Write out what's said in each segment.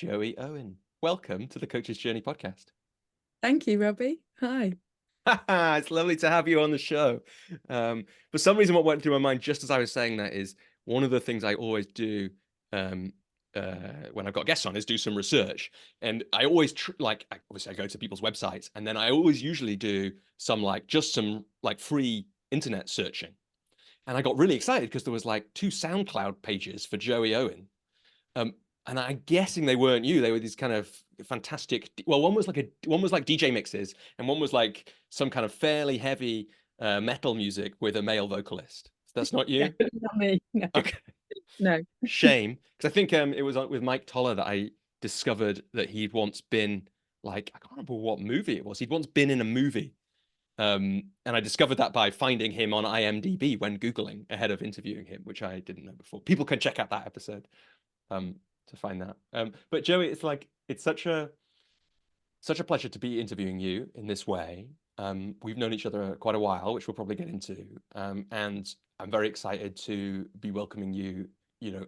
Joey Owen. Welcome to the Coach's Journey podcast. Thank you, Robbie. Hi. It's lovely to have you on the show. For some reason, what went through my mind just as I was saying that is one of the things I always do um, when I've got guests on is do some research. And I always obviously I go to people's websites, and then I always usually do some free internet searching. And I got really excited because there was like 2 SoundCloud pages for Joey Owen. And I'm guessing they weren't you. They were these kind of fantastic. Well, one was like DJ mixes, and one was like some kind of fairly heavy metal music with a male vocalist. That's not you? Not me. No, Okay, no. shame. Because I think it was with Mike Toller that I discovered that he'd once been like, I can't remember what movie it was. He'd once been in a movie. And I discovered that by finding him on IMDb when Googling ahead of interviewing him, which I didn't know before. People can check out that episode. To find that. But Joey, it's such a pleasure to be interviewing you in this way. We've known each other quite a while, which we'll probably get into. And I'm very excited to be welcoming you,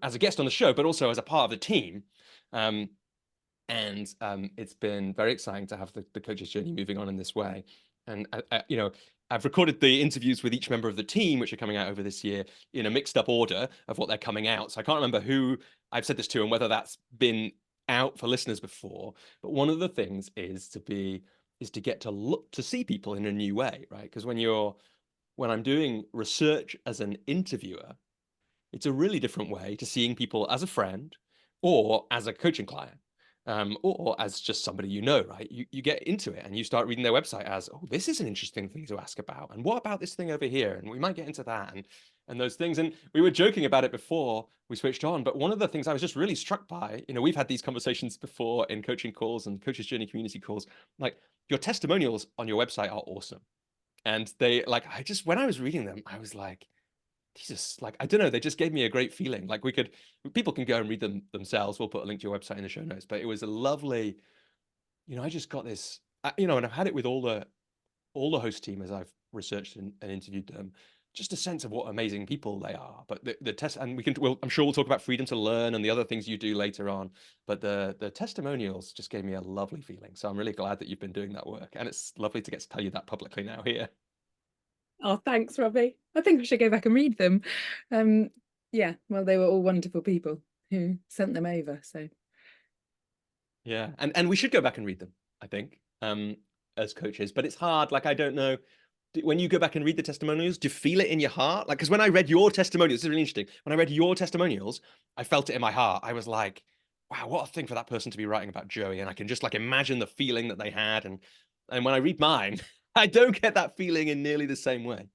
as a guest on the show, but also as a part of the team. It's been very exciting to have the Coach's Journey moving on in this way. And I've recorded the interviews with each member of the team, which are coming out over this year in a mixed up order of what they're coming out. So I can't remember who I've said this to and whether that's been out for listeners before. But one of the things is to get to look to see people in a new way, right? Because when I'm doing research as an interviewer, it's a really different way to seeing people as a friend or as a coaching client. Or as just somebody right? You get into it and you start reading their website as, oh, this is an interesting thing to ask about. And what about this thing over here? And we might get into that and those things. And we were joking about it before we switched on. But one of the things I was just really struck by, we've had these conversations before in coaching calls and Coach's Journey community calls, like your testimonials on your website are awesome. And when I was reading them, I was like, Jesus, I don't know, they just gave me a great feeling. People can go and read them themselves. We'll put a link to your website in the show notes, but it was a lovely, I just got this, and I've had it with all the host team as I've researched and interviewed them, just a sense of what amazing people they are. But the test, and I'm sure we'll talk about freedom to learn and the other things you do later on, but the testimonials just gave me a lovely feeling. So I'm really glad that you've been doing that work, and it's lovely to get to tell you that publicly now here. Oh, thanks, Robbie. I think I should go back and read them. Yeah, well, they were all wonderful people who sent them over. So yeah, and we should go back and read them, I think, as coaches. But it's hard. I don't know. When you go back and read the testimonials, do you feel it in your heart? Because when I read your testimonials, this is really interesting. When I read your testimonials, I felt it in my heart. I was like, wow, what a thing for that person to be writing about Joey. And I can just imagine the feeling that they had. And when I read mine, I don't get that feeling in nearly the same way.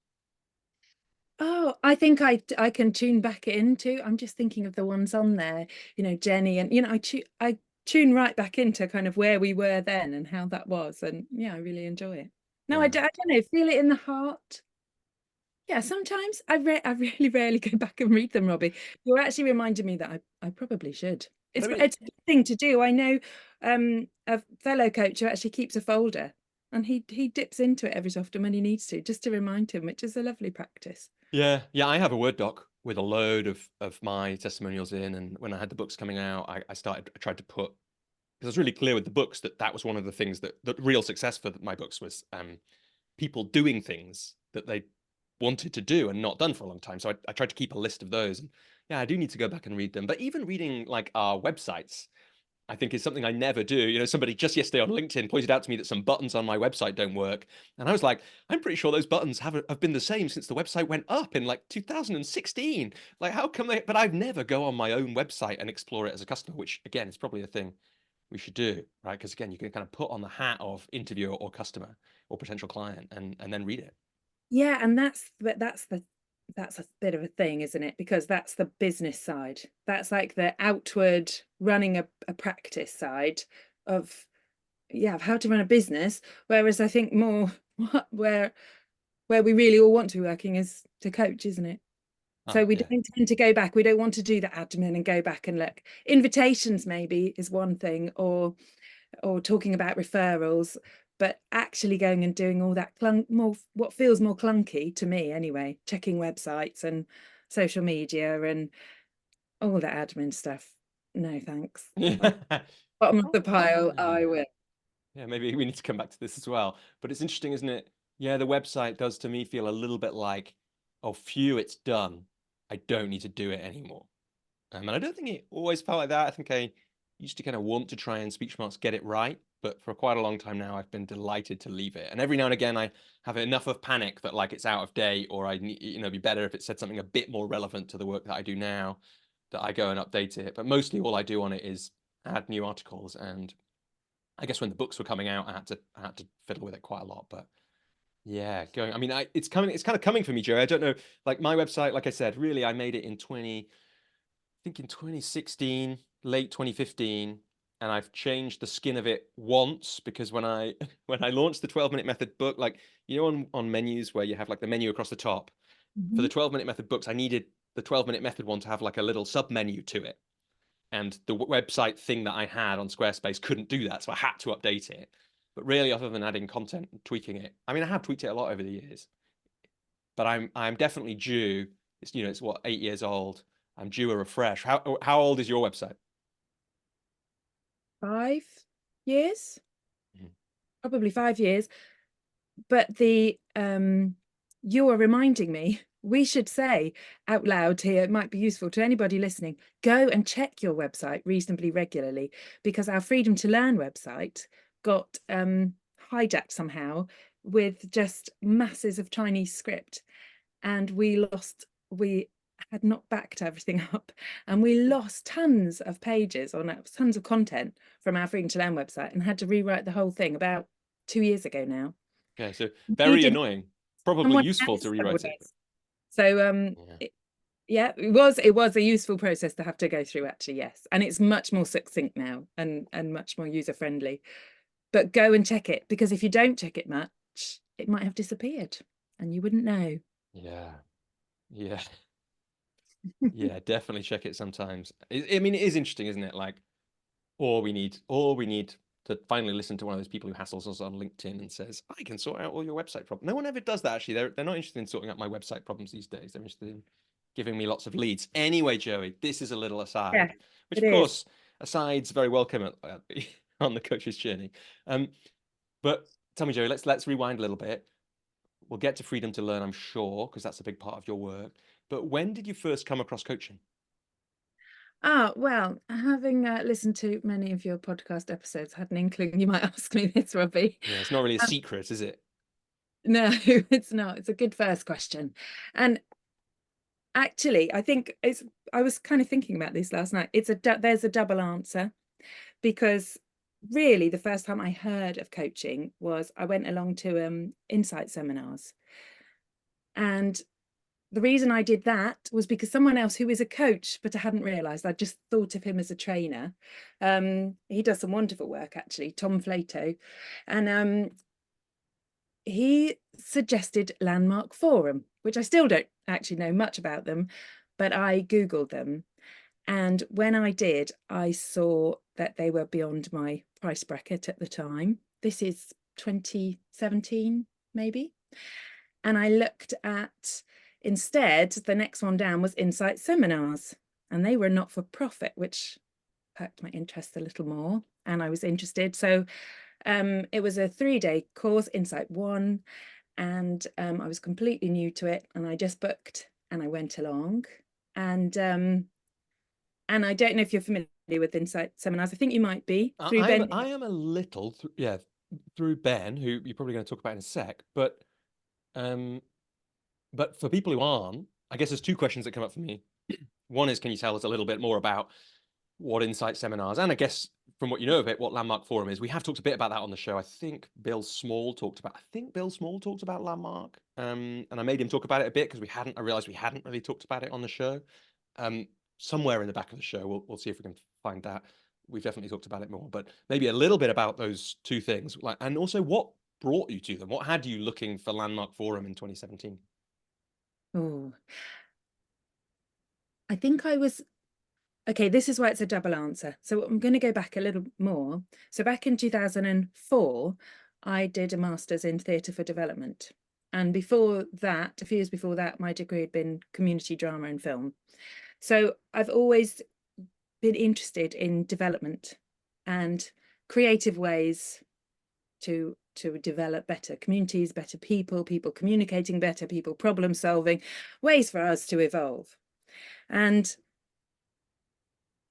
oh, I think I can tune back into. I'm just thinking of the ones on there, Jenny, and I tune right back into kind of where we were then and how that was, and yeah, I really enjoy it. No, Yeah. I don't know, feel it in the heart. Yeah, sometimes I really rarely go back and read them, Robbie. You're actually reminding me that I probably should. It's Maybe. it's a good thing to do. I know a fellow coach who actually keeps a folder, and he dips into it every so often when he needs to, just to remind him, which is a lovely practice. Yeah, I have a Word doc with a load of my testimonials in, and when I had the books coming out, I tried to put, because I was really clear with the books that was one of the things that real success for my books was people doing things that they wanted to do and not done for a long time. So I tried to keep a list of those. And yeah, I do need to go back and read them. But even reading our websites, I think is something I never do. Somebody just yesterday on LinkedIn pointed out to me that some buttons on my website don't work. And I was like, I'm pretty sure those buttons have been the same since the website went up in 2016. How come they, but I've never go on my own website and explore it as a customer, which again, is probably a thing we should do, right? Because again, you can kind of put on the hat of interviewer or customer or potential client and then read it. Yeah, and that's a bit of a thing, isn't it? Because that's the business side. That's like the outward running a practice side of of how to run a business. Whereas I think more where we really all want to be working is to coach, isn't it? So we don't tend to go back. We don't want to do the admin and go back and look. Invitations maybe is one thing, or talking about referrals, but actually going and doing all that what feels more clunky to me anyway, checking websites and social media and all that admin stuff. no thanks. Yeah. Bottom of the Oh, pile, yeah. I will. Yeah, maybe we need to come back to this as well. But it's interesting, isn't it? Yeah, the website does to me feel a little bit like, oh, phew, it's done. I don't need to do it anymore. And I don't think it always felt like that. I think I used to kind of want to try and speech marks get it right, but for quite a long time now, I've been delighted to leave it. And every now and again, I have enough of panic that like it's out of date, or I need, you know, be better if it said something a bit more relevant to the work that I do now, that I go and update it. But mostly, all I do on it is add new articles. And I guess when the books were coming out, I had to fiddle with it quite a lot. But yeah, going. I mean, it's coming. It's kind of coming for me, Joe. I don't know. Like my website, like I said, really, I made it in 20. I think in 2016, late 2015, and I've changed the skin of it once because when I when I launched the 12-minute method book, like you know on menus where you have like the menu across the top, for Mhm. the 12-minute method books, I needed the 12-minute method one to have like a little sub menu to it. And the website thing that I had on Squarespace couldn't do that, so I had to update it. But really, other than adding content and tweaking it, I mean, I have tweaked it a lot over the years, but I'm definitely due. It's it's what 8 years old. I'm due a refresh. How old is your website? 5 years, Mhm. probably 5 years. But the you are reminding me, we should say out loud here, it might be useful to anybody listening, go and check your website reasonably regularly, because our Freedom to Learn website got hijacked somehow with just masses of Chinese script, and we had not backed everything up, and we lost tons of pages on tons of content from our Freedom to Learn website, and had to rewrite the whole thing about 2 years ago now. Okay, so You very did, annoying. Probably someone useful to else told rewrite it. us. So Yeah. yeah, it was a useful process to have to go through, actually, yes. And it's much more succinct now, and much more user friendly. But go and check it, because if you don't check it much, it might have disappeared and you wouldn't know. Yeah. Yeah. Yeah, definitely check it sometimes. I mean, it is interesting, isn't it? Like, or we need to finally listen to one of those people who hassles us on LinkedIn and says, I can sort out all your website problems. No one ever does that, actually. They're not interested in sorting out my website problems these days. They're interested in giving me lots of leads. Anyway, Joey, this is a little Yeah, aside, which it of is. course, asides very welcome on the coach's journey. Um, but tell me, Joey, let's rewind a little bit. We'll get to freedom to learn, I'm sure, because that's a big part of your work. But when did you first come across coaching? Well, having listened to many of your podcast episodes, I had an inkling you might ask me this, Robbie. Yeah, it's not really a Um, secret, is it? no, it's not. It's a good first question. And actually, I think I was kind of thinking about this last night. There's a double answer, because really the first time I heard of coaching was I went along to insight seminars. And the reason I did that was because someone else who is a coach, but I hadn't realized, I just thought of him as a trainer. He does some wonderful work, actually, Tom Flato. And he suggested Landmark Forum, which I still don't actually know much about them, but I Googled them. And when I did, I saw that they were beyond my price bracket at the time. This is 2017, maybe. And I looked at, instead, the next one down was Insight Seminars, and they were not for profit, which perked my interest a little more. And I was interested. So it was a 3-day course, Insight One, and I was completely new to it. And I just booked and I went along. And I don't know if you're familiar with Insight Seminars. I think you might be, through Ben. I am a little, yeah, through Ben, who you're probably going to talk about in a sec. Um, but for people who aren't, I guess there's two questions that come up for me. One is, can you tell us a little bit more about what Insight Seminars, and I guess from what you know of it, what Landmark Forum is? We have talked a bit about that on the show. I think Bill Small talked about Landmark, and I made him talk about it a bit because I realized we hadn't really talked about it on the show. Um, Somewhere in the back of the show, we'll see if we can find that. We've definitely talked about it more, but maybe a little bit about those two things, like, and also what brought you to them. What had you looking for Landmark Forum in 2017? Oh, I think I was, okay, this is why it's a double answer. So I'm going to go back a little more. So back in 2004, I did a master's in theatre for development. And before that, a few years before that, my degree had been community drama and film. So I've always been interested in development and creative ways to develop better communities, better people communicating better, people problem solving, ways for us to evolve. And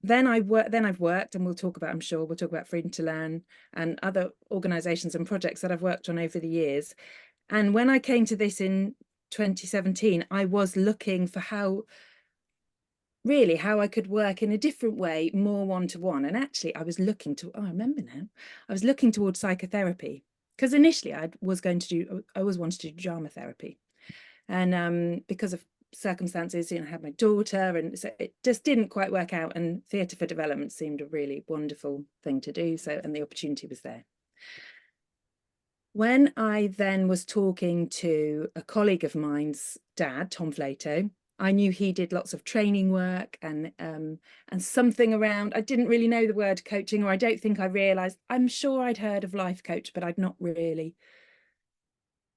then I've worked, and I'm sure we'll talk about Freedom to Learn and other organizations and projects that I've worked on over the years. And when I came to this in 2017, I was looking for how I could work in a different way, more one-to-one. And actually I was looking to, I remember now, I was looking towards psychotherapy, because initially I always wanted to do drama therapy. And because of circumstances, I had my daughter, and so it just didn't quite work out, and theatre for development seemed a really wonderful thing to do. So, and the opportunity was there. When I then was talking to a colleague of mine's dad, Tom Flato, I knew he did lots of training work and something around, I didn't really know the word coaching, or I don't think I realised, I'm sure I'd heard of life coach, but I'd not really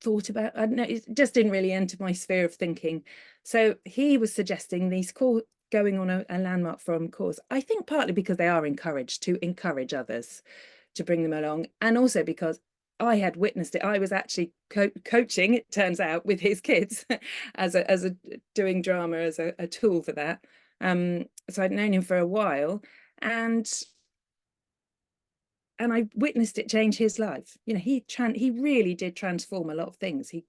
thought about, I don't know, it just didn't really enter my sphere of thinking. So he was suggesting these going on a Landmark Forum course, I think partly because they are encouraged to encourage others to bring them along, and also because I had witnessed it. I was actually coaching, it turns out, with his kids as a doing drama as a tool for that. So I'd known him for a while, and I witnessed it change his life. He really did transform a lot of things. He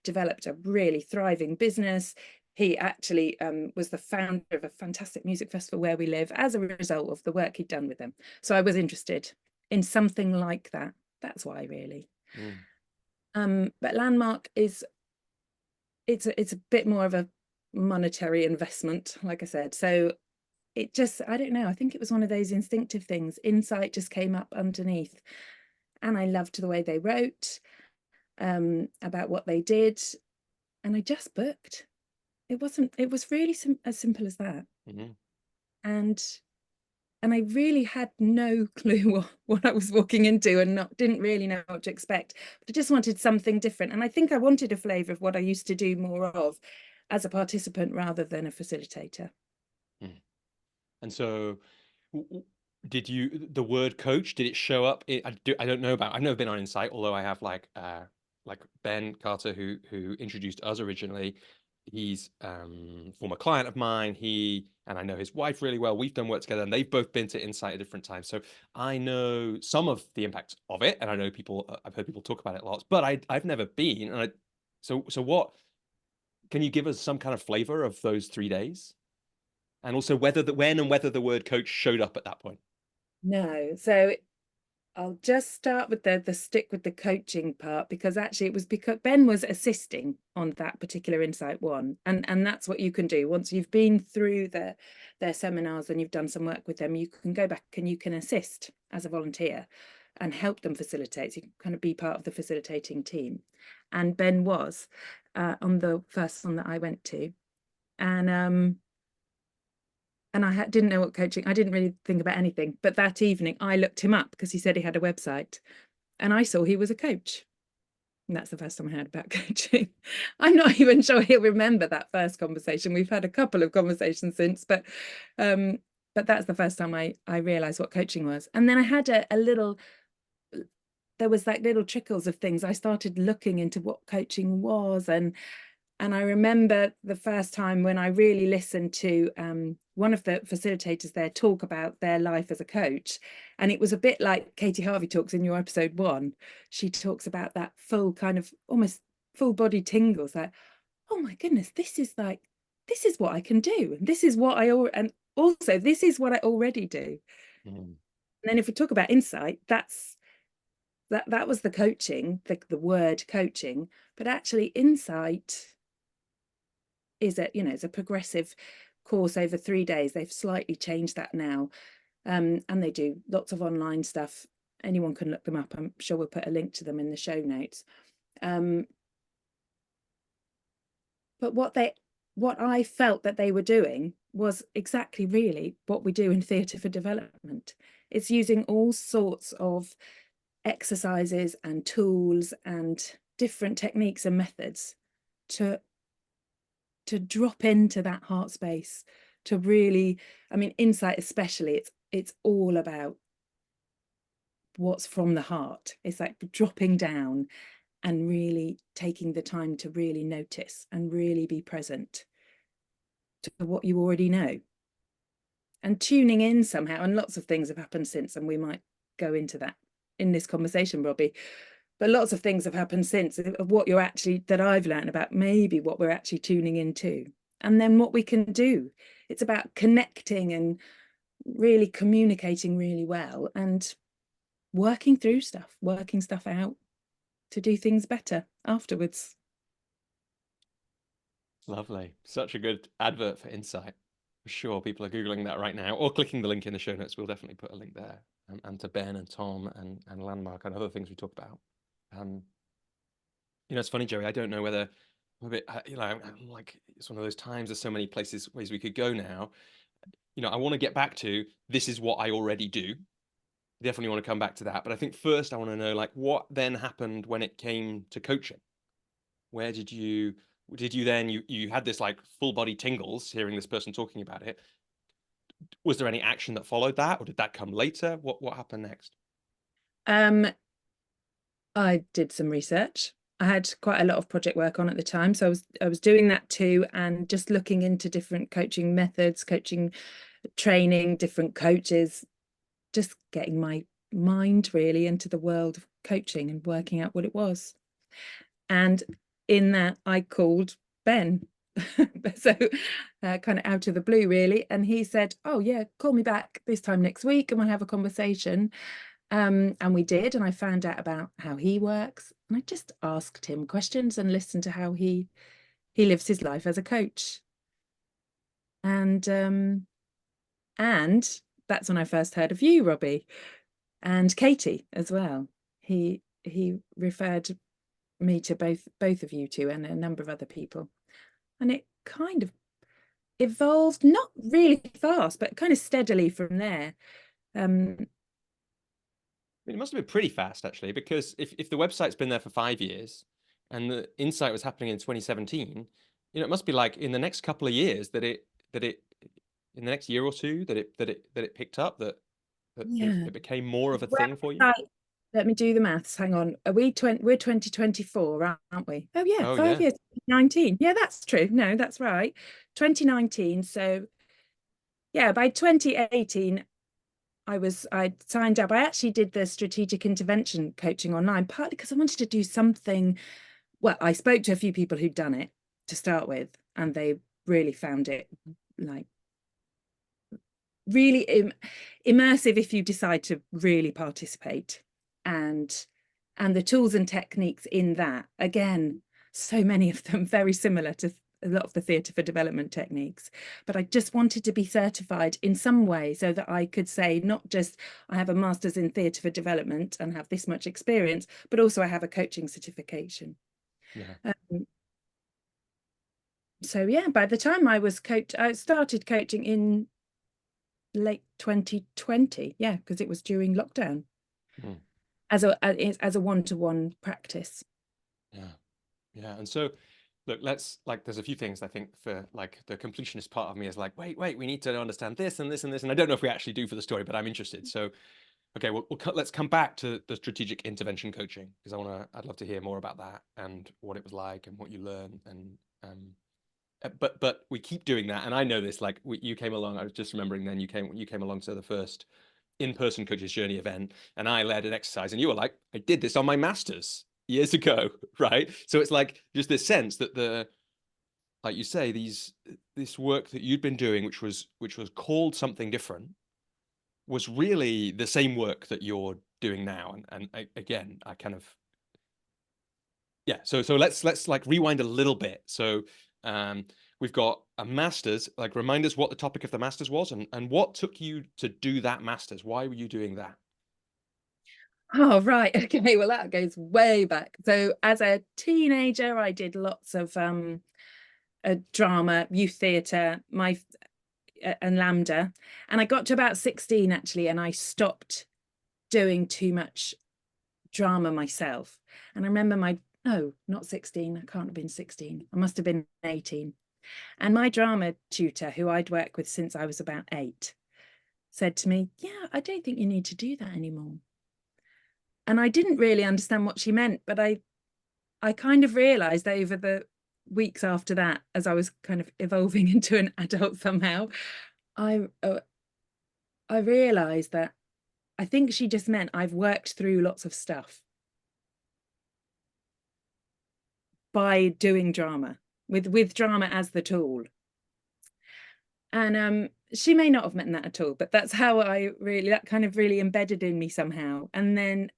developed a really thriving business. He actually was the founder of a fantastic music festival where we live as a result of the work he'd done with them. So I was interested in something like that. That's why, really. But Landmark it's a bit more of a monetary investment, like I said. So it just, I don't know, I think it was one of those instinctive things. Insight just came up underneath, and I loved the way they wrote about what they did, and I just booked. It was really as simple as that. And I really had no clue what I was walking into, and didn't really know what to expect. But I just wanted something different. And I think I wanted a flavour of what I used to do more of as a participant rather than a facilitator. And so the word coach, did it show up? I don't know about, I've never been on Insight, although I have like Ben Carter, who introduced us originally. He's former client of mine. And I know his wife really well. We've done work together, and they've both been to Insight at different times. So I know some of the impact of it, and I know I've heard people talk about it lots, but I've never been. And so what can you give us some kind of flavor of those 3 days? And also whether the word coach showed up at that point. No, so I'll just start with the stick with the coaching part, because actually it was because Ben was assisting on that particular Insight one, and that's what you can do once you've been through their seminars and you've done some work with them. You can go back and you can assist as a volunteer and help them facilitate. So you can kind of be part of the facilitating team. And Ben was on the first one that I went to, and I didn't know what coaching, I didn't really think about anything. But that evening I looked him up because he said he had a website, and I saw he was a coach. And that's the first time I heard about coaching. I'm not even sure he'll remember that first conversation. We've had a couple of conversations since, but that's the first time I realized what coaching was. And then I had a little, there was like little trickles of things. I started looking into what coaching was, and I remember the first time when I really listened to one of the facilitators there talk about their life as a coach. And it was a bit like Katie Harvey talks in your episode 1. She talks about that full kind of almost full body tingles, like, oh my goodness, this is what I can do. And this is what and also this is what I already do. And then if we talk about insight, that was the coaching, the word coaching, but actually insight is it's a progressive course over 3 days. They've slightly changed that now, and they do lots of online stuff. Anyone can look them up. I'm sure we'll put a link to them in the show notes. But what I felt that they were doing was exactly really what we do in Theatre for Development. It's using all sorts of exercises and tools and different techniques and methods to drop into that heart space, to really, I mean, insight especially, it's all about what's from the heart. It's like dropping down and really taking the time to really notice and really be present to what you already know and tuning in somehow. And lots of things have happened since, and we might go into that in this conversation, Robbie, but lots of things have happened since of what you're actually, that I've learned about maybe what we're actually tuning into, and then what we can do. It's about connecting and really communicating really well and working through stuff, working stuff out to do things better afterwards. Lovely. Such a good advert for insight. For sure, people are Googling that right now or clicking the link in the show notes. We'll definitely put a link there, and to Ben and Tom and Landmark and other things we talked about. You know, it's funny, Joey, I don't know whether I'm a bit, you know, I'm like, it's one of those times, there's so many ways we could go now. You know, I want to get back to, this is what I already do. Definitely want to come back to that. But I think first I want to know, like, what then happened when it came to coaching? Where did you then, you had this like full body tingles hearing this person talking about it. Was there any action that followed that, or did that come later? What happened next? I did some research. I had quite a lot of project work on at the time, so I was doing that too, and just looking into different coaching methods, coaching training, different coaches, just getting my mind really into the world of coaching and working out what it was. And in that, I called Ben. So kind of out of the blue really, and he said, oh yeah, call me back this time next week and we'll have a conversation. And we did, and I found out about how he works, and I just asked him questions and listened to how he lives his life as a coach. And that's when I first heard of you, Robbie, and Katie as well. He referred me to both of you two and a number of other people, and it kind of evolved, not really fast, but kind of steadily from there. It must have been pretty fast, actually, because if the website's been there for 5 years and the insight was happening in 2017, you know, it must be like in the next couple of years that it in the next year or two that it picked up, that Yeah. it became more of a thing for you. Website, let me do the maths. Hang on. We're 2024, aren't we? Oh yeah, Oh 5 years. 19. Yeah, that's true. No, that's right. 2019. So yeah, by 2018, I signed up. I actually did the strategic intervention coaching online, partly because I wanted to do something. Well, I spoke to a few people who'd done it to start with, and they really found it like really immersive if you decide to really participate, and the tools and techniques in that, again, so many of them very similar to a lot of the theatre for development techniques, but I just wanted to be certified in some way so that I could say not just I have a master's in theatre for development and have this much experience, but also I have a coaching certification. yeah. So yeah, by the time I started coaching in late 2020, yeah, because it was during lockdown, Mm. as a one-to-one practice. Yeah, yeah. And so, look, let's, like, there's a few things I think for, like, the completionist part of me is like, wait, we need to understand this and this and this, and I don't know if we actually do for the story, but I'm interested. So, okay, let's come back to the strategic intervention coaching, because I'd love to hear more about that and what it was like and what you learned. And but we keep doing that, and I know this. Like, you came along. I was just remembering then you came along to the first in-person Coaches Journey event, and I led an exercise, and you were like, I did this on my master's years ago, right? So it's like just this sense that like you say, this work that you'd been doing, which was called something different, was really the same work that you're doing now. And again, I kind of, yeah. So let's like rewind a little bit. So we've got a master's. Like, remind us what the topic of the master's was, and what took you to do that master's. Why were you doing that? Oh, right. Okay. Well, that goes way back. So as a teenager, I did lots of drama, youth theatre, and Lambda. And I got to about 16 actually, and I stopped doing too much drama myself. And I remember no, not 16. I can't have been 16. I must have been 18. And my drama tutor, who I'd worked with since I was about 8, said to me, "Yeah, I don't think you need to do that anymore." And I didn't really understand what she meant, but I kind of realized over the weeks after that, as I was kind of evolving into an adult somehow, I realized that I think she just meant I've worked through lots of stuff by doing drama, with drama as the tool. And she may not have meant that at all, but that's how that kind of really embedded in me somehow. And then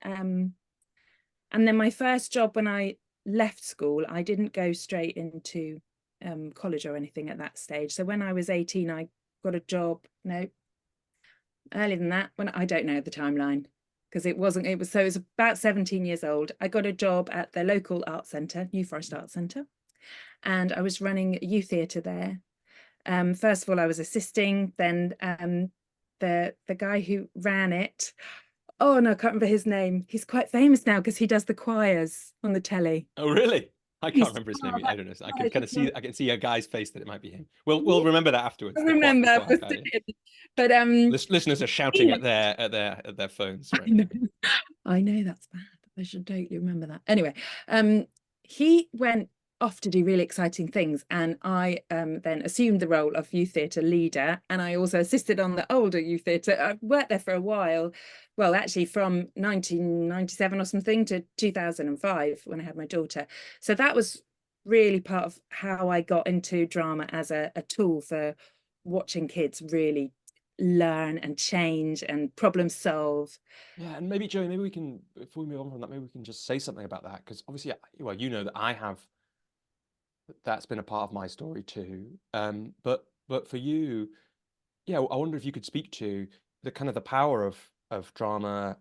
my first job when I left school, I didn't go straight into college or anything at that stage. So when I was 18, I got a job. No, earlier than that, when I don't know the timeline, because it was about 17 years old. I got a job at the local art centre, New Forest Art Centre, and I was running a youth theatre there. First of all, I was assisting, then the guy who ran it, oh no, I can't remember his name. He's quite famous now because he does the choirs on the telly. Oh, really? I can't He's, remember his oh, name. I don't know. I can that's kind of see. I can see a guy's face that it might be him. We'll yeah, remember that I afterwards. The remember, choir guy. but Listeners are shouting he, at their phones right I now. know, I know that's bad. I should totally remember that. Anyway, he went off to do really exciting things, and I then assumed the role of youth theatre leader, and I also assisted on the older youth theatre. I worked there for a while, well, actually from 1997 or something to 2005 when I had my daughter. So that was really part of how I got into drama as a tool for watching kids really learn and change and problem solve. Yeah, and maybe Joey, maybe we can, before we move on from that, maybe we can just say something about that because obviously, well, you know that I have. That's been a part of my story too. But for you, yeah, I wonder if you could speak to the kind of the power of drama,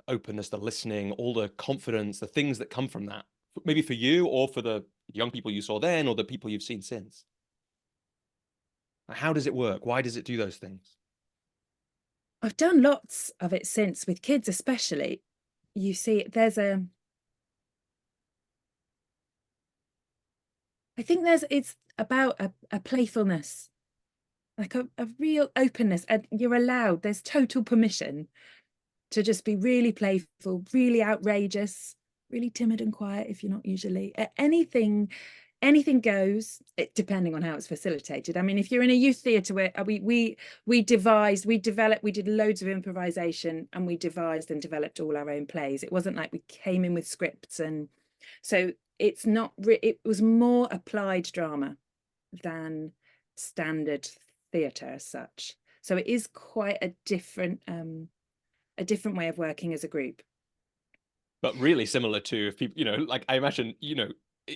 openness, the listening, all the confidence, the things that come from that. Maybe for you or for the young people you saw then or the people you've seen since. How does it work? Why does it do those things? I've done lots of it since, with kids especially. You see, it's about a playfulness, like a real openness, and you're allowed, there's total permission to just be really playful, really outrageous, really timid and quiet if you're not usually. Anything goes, depending on how it's facilitated. I mean, if you're in a youth theatre where we developed, we did loads of improvisation, and we devised and developed all our own plays. It wasn't like we came in with scripts, and so it's not. It was more applied drama than standard theatre as such. So it is quite a different way of working as a group. But really similar to if people, like I imagine,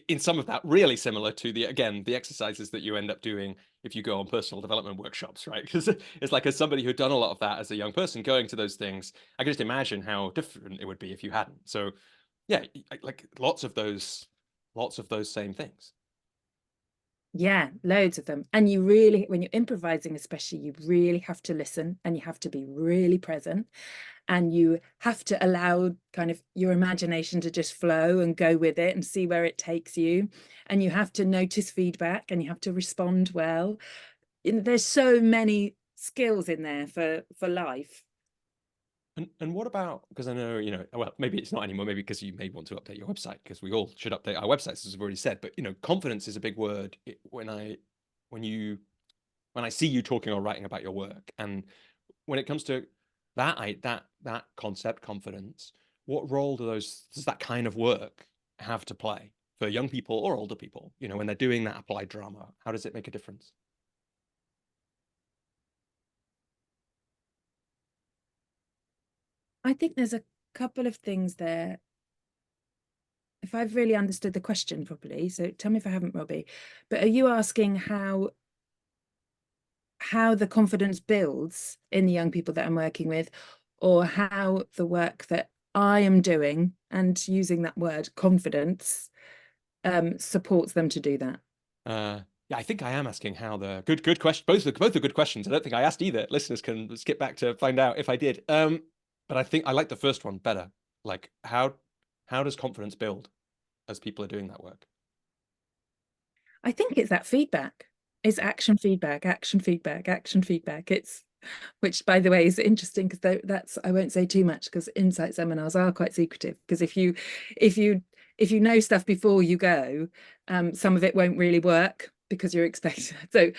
in some of that really similar to the exercises that you end up doing if you go on personal development workshops, right? Because it's like, as somebody who'd done a lot of that as a young person going to those things, I can just imagine how different it would be if you hadn't. So yeah, like lots of those same things. Yeah, loads of them. And you really, when you're improvising especially, you really have to listen, and you have to be really present, and you have to allow kind of your imagination to just flow and go with it and see where it takes you. And you have to notice feedback, and you have to respond well. There's so many skills in there for life. And what about, because I know, well, maybe it's not anymore, maybe because you may want to update your website, because we all should update our websites, as I've already said, but confidence is a big word when I see you talking or writing about your work. And when it comes to that concept, confidence, what role does that kind of work have to play for young people or older people, when they're doing that applied drama? How does it make a difference? I think there's a couple of things there, if I've really understood the question properly. So tell me if I haven't, Robbie. But are you asking how the confidence builds in the young people that I'm working with, or how the work that I am doing and using that word confidence supports them to do that? Yeah, I think I am asking how the good question. Both are good questions. I don't think I asked either. Listeners can skip back to find out if I did. But I think I like the first one better. Like how does confidence build as people are doing that work? I think it's that feedback. It's action feedback, action feedback, action feedback. It's, which by the way is interesting, because that's, I won't say too much because insight seminars are quite secretive, because if you if you know stuff before you go, some of it won't really work because you're expecting. So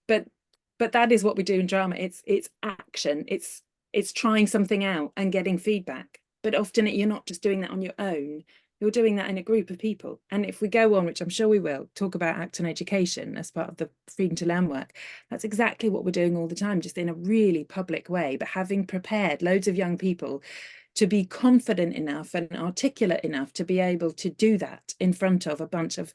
but that is what we do in drama. It's action, it's trying something out and getting feedback, but often you're not just doing that on your own, you're doing that in a group of people. And if we go on, which I'm sure we will, talk about act on education as part of the freedom to learn work, that's exactly what we're doing all the time, just in a really public way, but having prepared loads of young people to be confident enough and articulate enough to be able to do that in front of a bunch of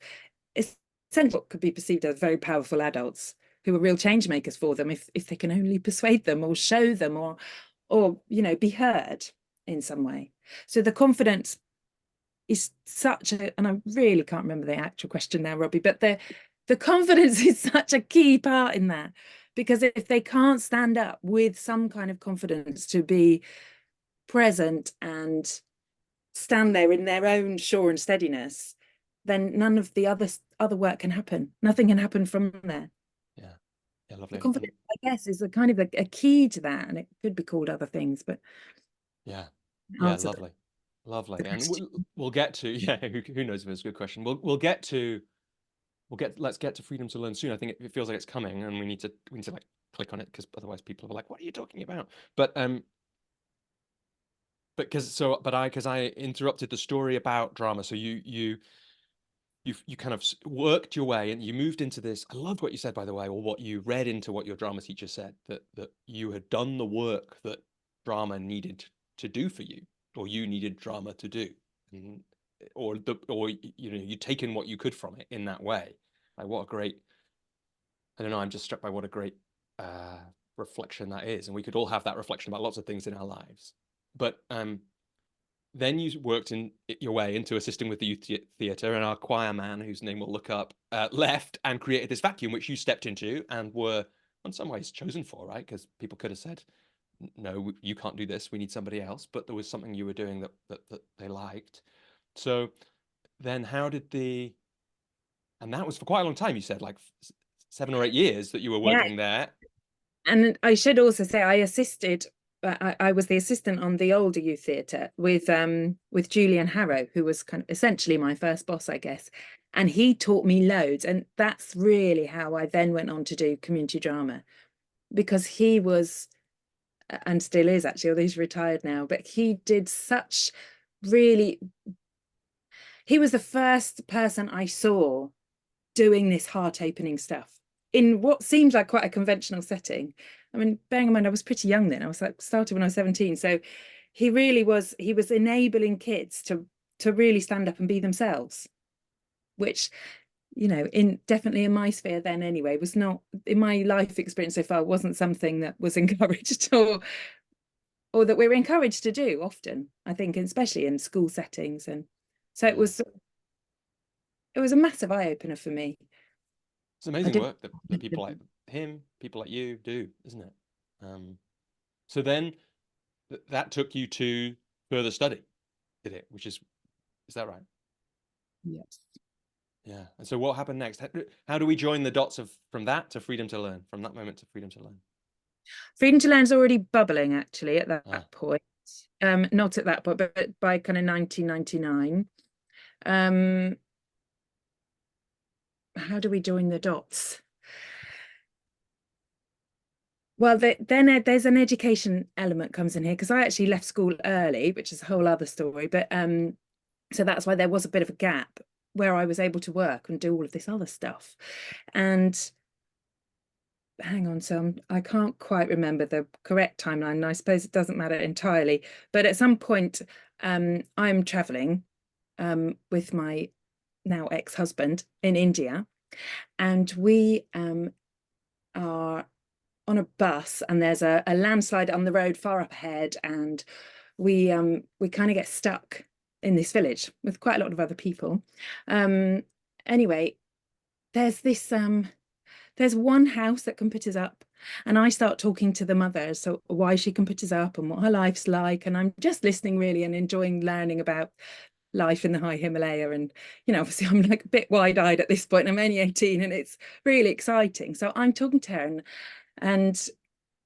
essentially what could be perceived as very powerful adults who are real change makers for them, if they can only persuade them or show them or you know, be heard in some way. So the confidence is such a, and I really can't remember the actual question now, Robbie, but the confidence is such a key part in that, because if they can't stand up with some kind of confidence to be present and stand there in their own sure and steadiness, then none of the other work can happen. Nothing can happen from there. Yeah, yeah, The lovely. confidence, I guess, is a kind of a key to that, and it could be called other things, but Yeah, yeah, answer lovely, the lovely. And question. we'll get to yeah. Who knows if it's a good question. We'll get to let's get to freedom to learn soon. I think it feels like it's coming, and we need to like click on it, because otherwise people are like, what are you talking about? But because I interrupted the story about drama, so you kind of worked your way and you moved into this. I loved what you said, by the way, or what you read into what your drama teacher said, that you had done the work that drama needed to do for you, or you needed drama to do, and, or you know, you'd taken what you could from it in that way. Like, what a great, I don't know, I'm just struck by what a great uh, reflection that is, and we could all have that reflection about lots of things in our lives. But then you worked in your way into assisting with the youth theatre, and our choir man, whose name we'll look up, left and created this vacuum, which you stepped into and were, in some ways, chosen for, right? Because people could have said, no, you can't do this, we need somebody else. But there was something you were doing that they liked. So then how did and that was for quite a long time, you said, like 7 or 8 years that you were Yeah, working there. and I should also say I assisted. I was the assistant on the older youth theatre with Julian Harrow, who was kind of essentially my first boss, I guess. And he taught me loads. And that's really how I then went on to do community drama, because he was, and still is actually, although he's retired now, but he did such really, he was the first person I saw doing this heart opening stuff in what seems like quite a conventional setting. I mean, bearing in mind, I was pretty young then. I was like started when I was 17. So he really was, he was enabling kids to really stand up and be themselves, which, you know, in definitely in my sphere then anyway, was not, in my life experience so far, wasn't something that was encouraged or that we're encouraged to do often, I think, especially in school settings. And so Yeah. it was a massive eye-opener for me. It's I amazing didn't. work that people like him, people like you do, isn't it? So then that took you to further study, did it? Which is that right? Yes. Yeah. And so what happened next? How do we join the dots of from that to freedom to learn, from that moment to freedom to learn? Freedom to Learn's already bubbling actually at that Ah, point. Not at that point, but by kind of 1999. Um, how do we join the dots? Well, then there's an education element comes in here, because I actually left school early, which is a whole other story. But so that's why there was a bit of a gap where I was able to work and do all of this other stuff. And hang on, so I can't quite remember the correct timeline, and I suppose it doesn't matter entirely. But at some point, I'm traveling with my now ex-husband in India, and we are on a bus, and there's a landslide on the road far up ahead, and we kind of get stuck in this village with quite a lot of other people. Anyway, there's this there's one house that can put us up, and I start talking to the mother as to why she can put us up and what her life's like, and I'm just listening really and enjoying learning about life in the high Himalaya. And, obviously I'm like a bit wide-eyed at this point. I'm only 18 and it's really exciting. So I'm talking to her and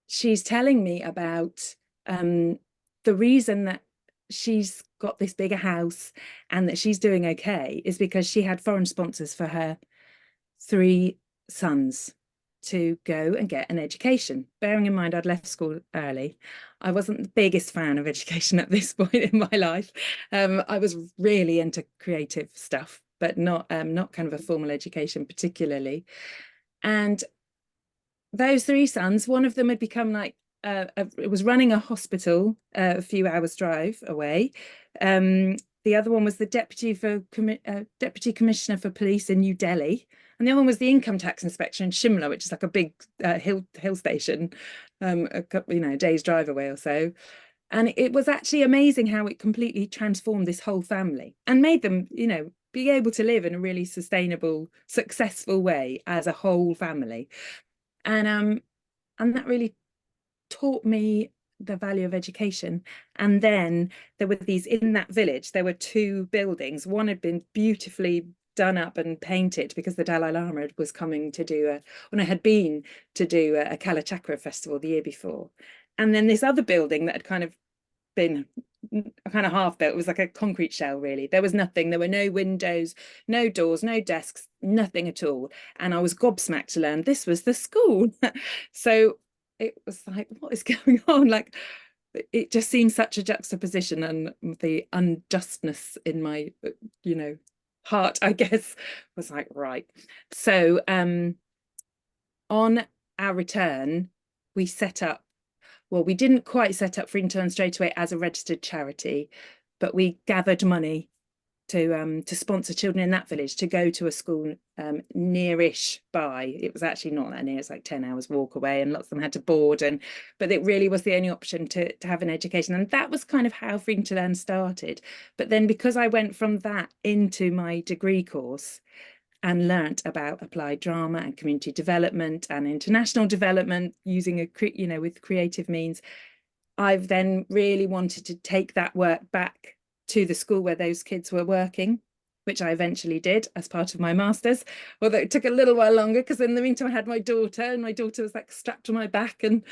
she's telling me about the reason that she's got this bigger house and that she's doing okay is because she had foreign sponsors for her 3 sons to go and get an education. Bearing in mind I'd left school early, I wasn't the biggest fan of education at this point in my life. I was really into creative stuff, but not kind of a formal education particularly. And those 3 sons, one of them had become like it was running a hospital a few hours drive away. The other one was the deputy commissioner for police in New Delhi, and the other one was the income tax inspector in Shimla, which is like a big hill station, a couple, day's drive away or so. And it was actually amazing how it completely transformed this whole family and made them, be able to live in a really sustainable, successful way as a whole family. And that really taught me the value of education. And then there were these, in that village, there were 2 buildings. One had been beautifully done up and painted because the Dalai Lama was coming to do had been to do a Kalachakra festival the year before. And then this other building that had kind of been kind of half built, it was like a concrete shell, really. There was nothing, there were no windows, no doors, no desks, nothing at all. And I was gobsmacked to learn this was the school. So it was like, what is going on? Like, it just seemed such a juxtaposition, and the unjustness in my heart, I guess, was like, right. So on our return, we set up, well, we didn't quite set up Free Turn straight away as a registered charity, but we gathered money to sponsor children in that village to go to a school nearish by. It was actually not that near, it's like 10 hours walk away, and lots of them had to board, but it really was the only option to have an education. And that was kind of how Freedom to Learn started. But then because I went from that into my degree course and learnt about applied drama and community development and international development using with creative means, I've then really wanted to take that work back to the school where those kids were working, which I eventually did as part of my master's, although it took a little while longer because in the meantime I had my daughter, and my daughter was like strapped to my back, and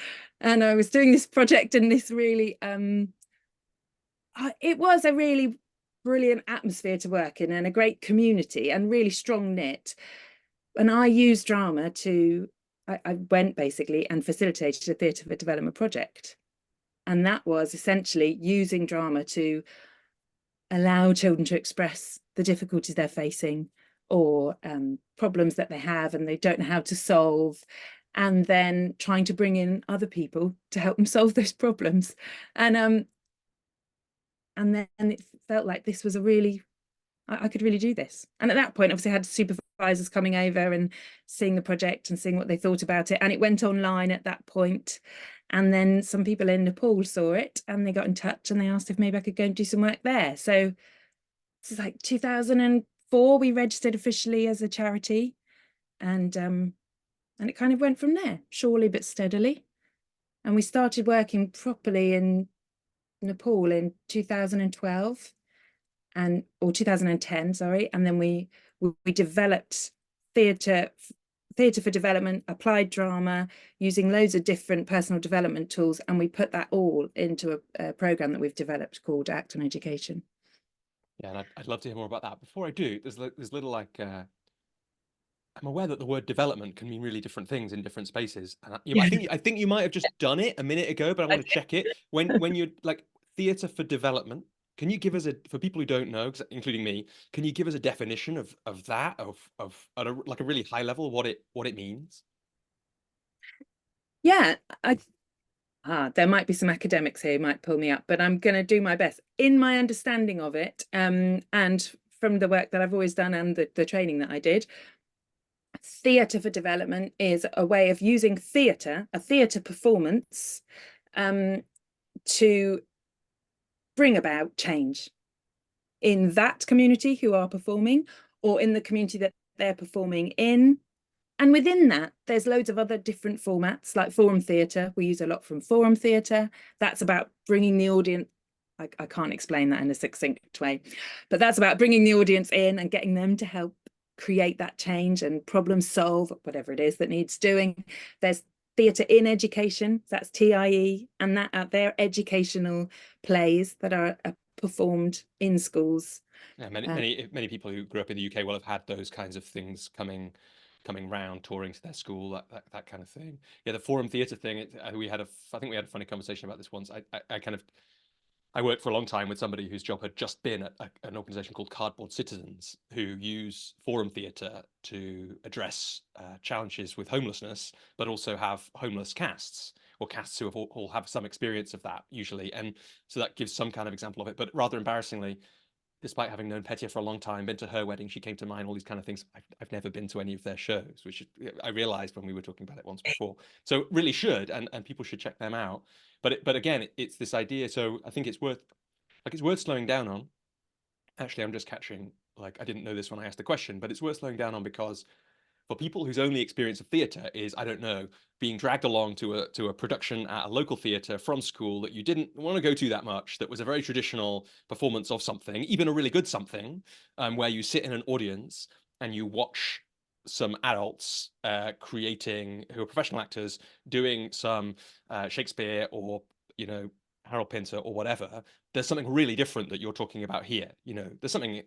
I was doing this project in this really it was a really brilliant atmosphere to work in and a great community and really strong knit. And I used drama I went basically and facilitated a theatre for development project. And that was essentially using drama to allow children to express the difficulties they're facing, or problems that they have and they don't know how to solve, and then trying to bring in other people to help them solve those problems. And then it felt like this was I could really do this. And at that point, obviously, I had supervisors coming over and seeing the project and seeing what they thought about it. And it went online at that point. And then some people in Nepal saw it and they got in touch and they asked if maybe I could go and do some work there. So this is like 2004, we registered officially as a charity. And it kind of went from there, surely but steadily. And we started working properly in Nepal in 2012. Or 2010, sorry, and then we developed theatre for development, applied drama, using loads of different personal development tools, and we put that all into a program that we've developed called Act on Education. Yeah, and I'd love to hear more about that. Before I do, there's little like I'm aware that the word development can mean really different things in different spaces, and I think you might have just done it a minute ago, but I want to check it. When you're like theatre for development, can you give us for people who don't know, including me, can you give us a definition of that, of at like a really high level, what it means? Yeah, there might be some academics here who might pull me up, but I'm going to do my best in my understanding of it, and from the work that I've always done and the training that I did. Theatre for development is a way of using a theatre performance, to bring about change in that community who are performing, or in the community that they're performing in. And within that, there's loads of other different formats, like forum theatre. We use a lot from forum theatre. That's about bringing the audience I can't explain that in a succinct way, but that's about bringing the audience in and getting them to help create that change and problem solve whatever it is that needs doing. There's theatre in education, that's TIE, and that they're educational plays that are performed in schools. Yeah, many people who grew up in the UK will have had those kinds of things coming round, touring to their school, that kind of thing. Yeah, the forum theatre thing. I think we had a funny conversation about this once. I worked for a long time with somebody whose job had just been at an organisation called Cardboard Citizens, who use forum theatre to address challenges with homelessness, but also have homeless casts, or casts who have all have some experience of that usually. And so that gives some kind of example of it. But rather embarrassingly, despite having known Petya for a long time, been to her wedding, she came to mine, all these kind of things. I've never been to any of their shows, which I realized when we were talking about it once before. So really should, and people should check them out. But again, it's this idea. So I think it's worth slowing down on. Actually, I'm just catching, like, I didn't know this when I asked the question, but it's worth slowing down on because for people whose only experience of theatre is, I don't know, being dragged along to a production at a local theatre from school that you didn't want to go to that much, that was a very traditional performance of something, even a really good something, where you sit in an audience and you watch some adults creating, who are professional actors, doing some Shakespeare or, Harold Pinter or whatever. There's something really different that you're talking about here. There's something,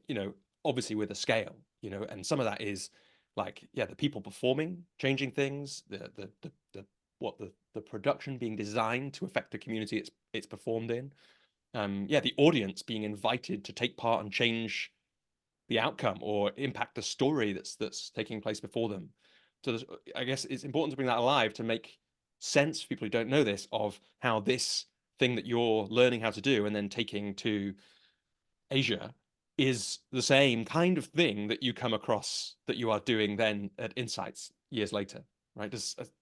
obviously with a scale, and some of that is like, yeah, the people performing, changing things, the production being designed to affect the community it's performed in. Yeah, the audience being invited to take part and change the outcome or impact the story that's taking place before them. So I guess it's important to bring that alive to make sense for people who don't know this, of how this thing that you're learning how to do and then taking to Asia is the same kind of thing that you come across that you are doing then at Insights years later, right?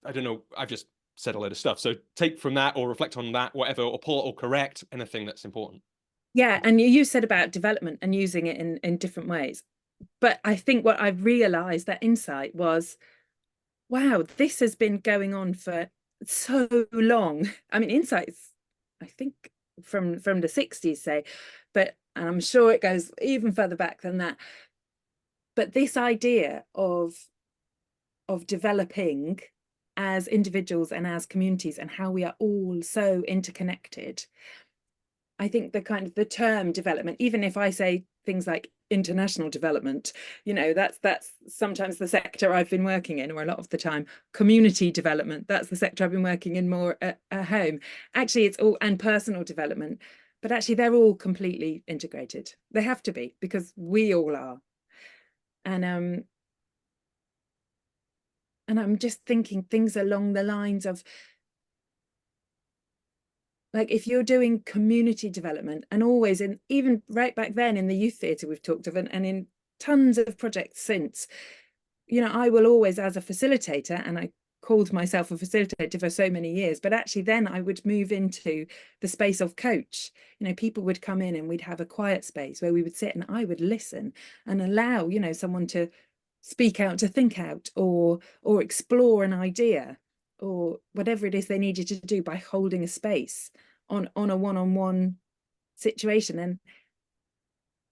I don't know, I've just said a load of stuff. So take from that or reflect on that, whatever, or pull or correct anything that's important. Yeah, and you said about development and using it in different ways. But I think what I've realized, that insight was, wow, this has been going on for so long. I mean, Insights, I think from the 60s, say, but and I'm sure it goes even further back than that. But this idea of developing as individuals and as communities, and how we are all so interconnected. I think the term development, even if I say things like international development, that's sometimes the sector I've been working in, or a lot of the time. Community development, that's the sector I've been working in more at home. Actually, it's all, and personal development, but actually they're all completely integrated. They have to be, because we all are. And I'm just thinking things along the lines of, like, if you're doing community development, and always, in even right back then in the youth theatre we've talked of, and in tons of projects since, I will always, as a facilitator, and I called myself a facilitator for so many years, but actually then I would move into the space of coach. People would come in and we'd have a quiet space where we would sit and I would listen and allow, someone to speak out, to think out, or explore an idea, or whatever it is they needed to do, by holding a space on a one-on-one situation. And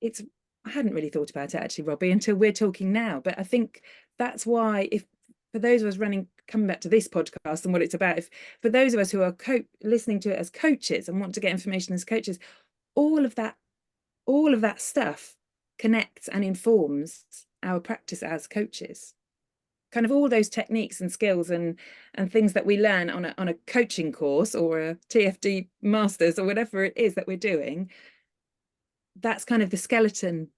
I hadn't really thought about it, actually, Robbie, until we're talking now. But I think that's why, if for those of us coming back to this podcast and what it's about, if for those of us who are listening to it as coaches and want to get information as coaches, all of that stuff connects and informs our practice as coaches. Kind of all those techniques and skills and things that we learn on a coaching course or a TFD masters or whatever it is that we're doing. That's kind of the skeleton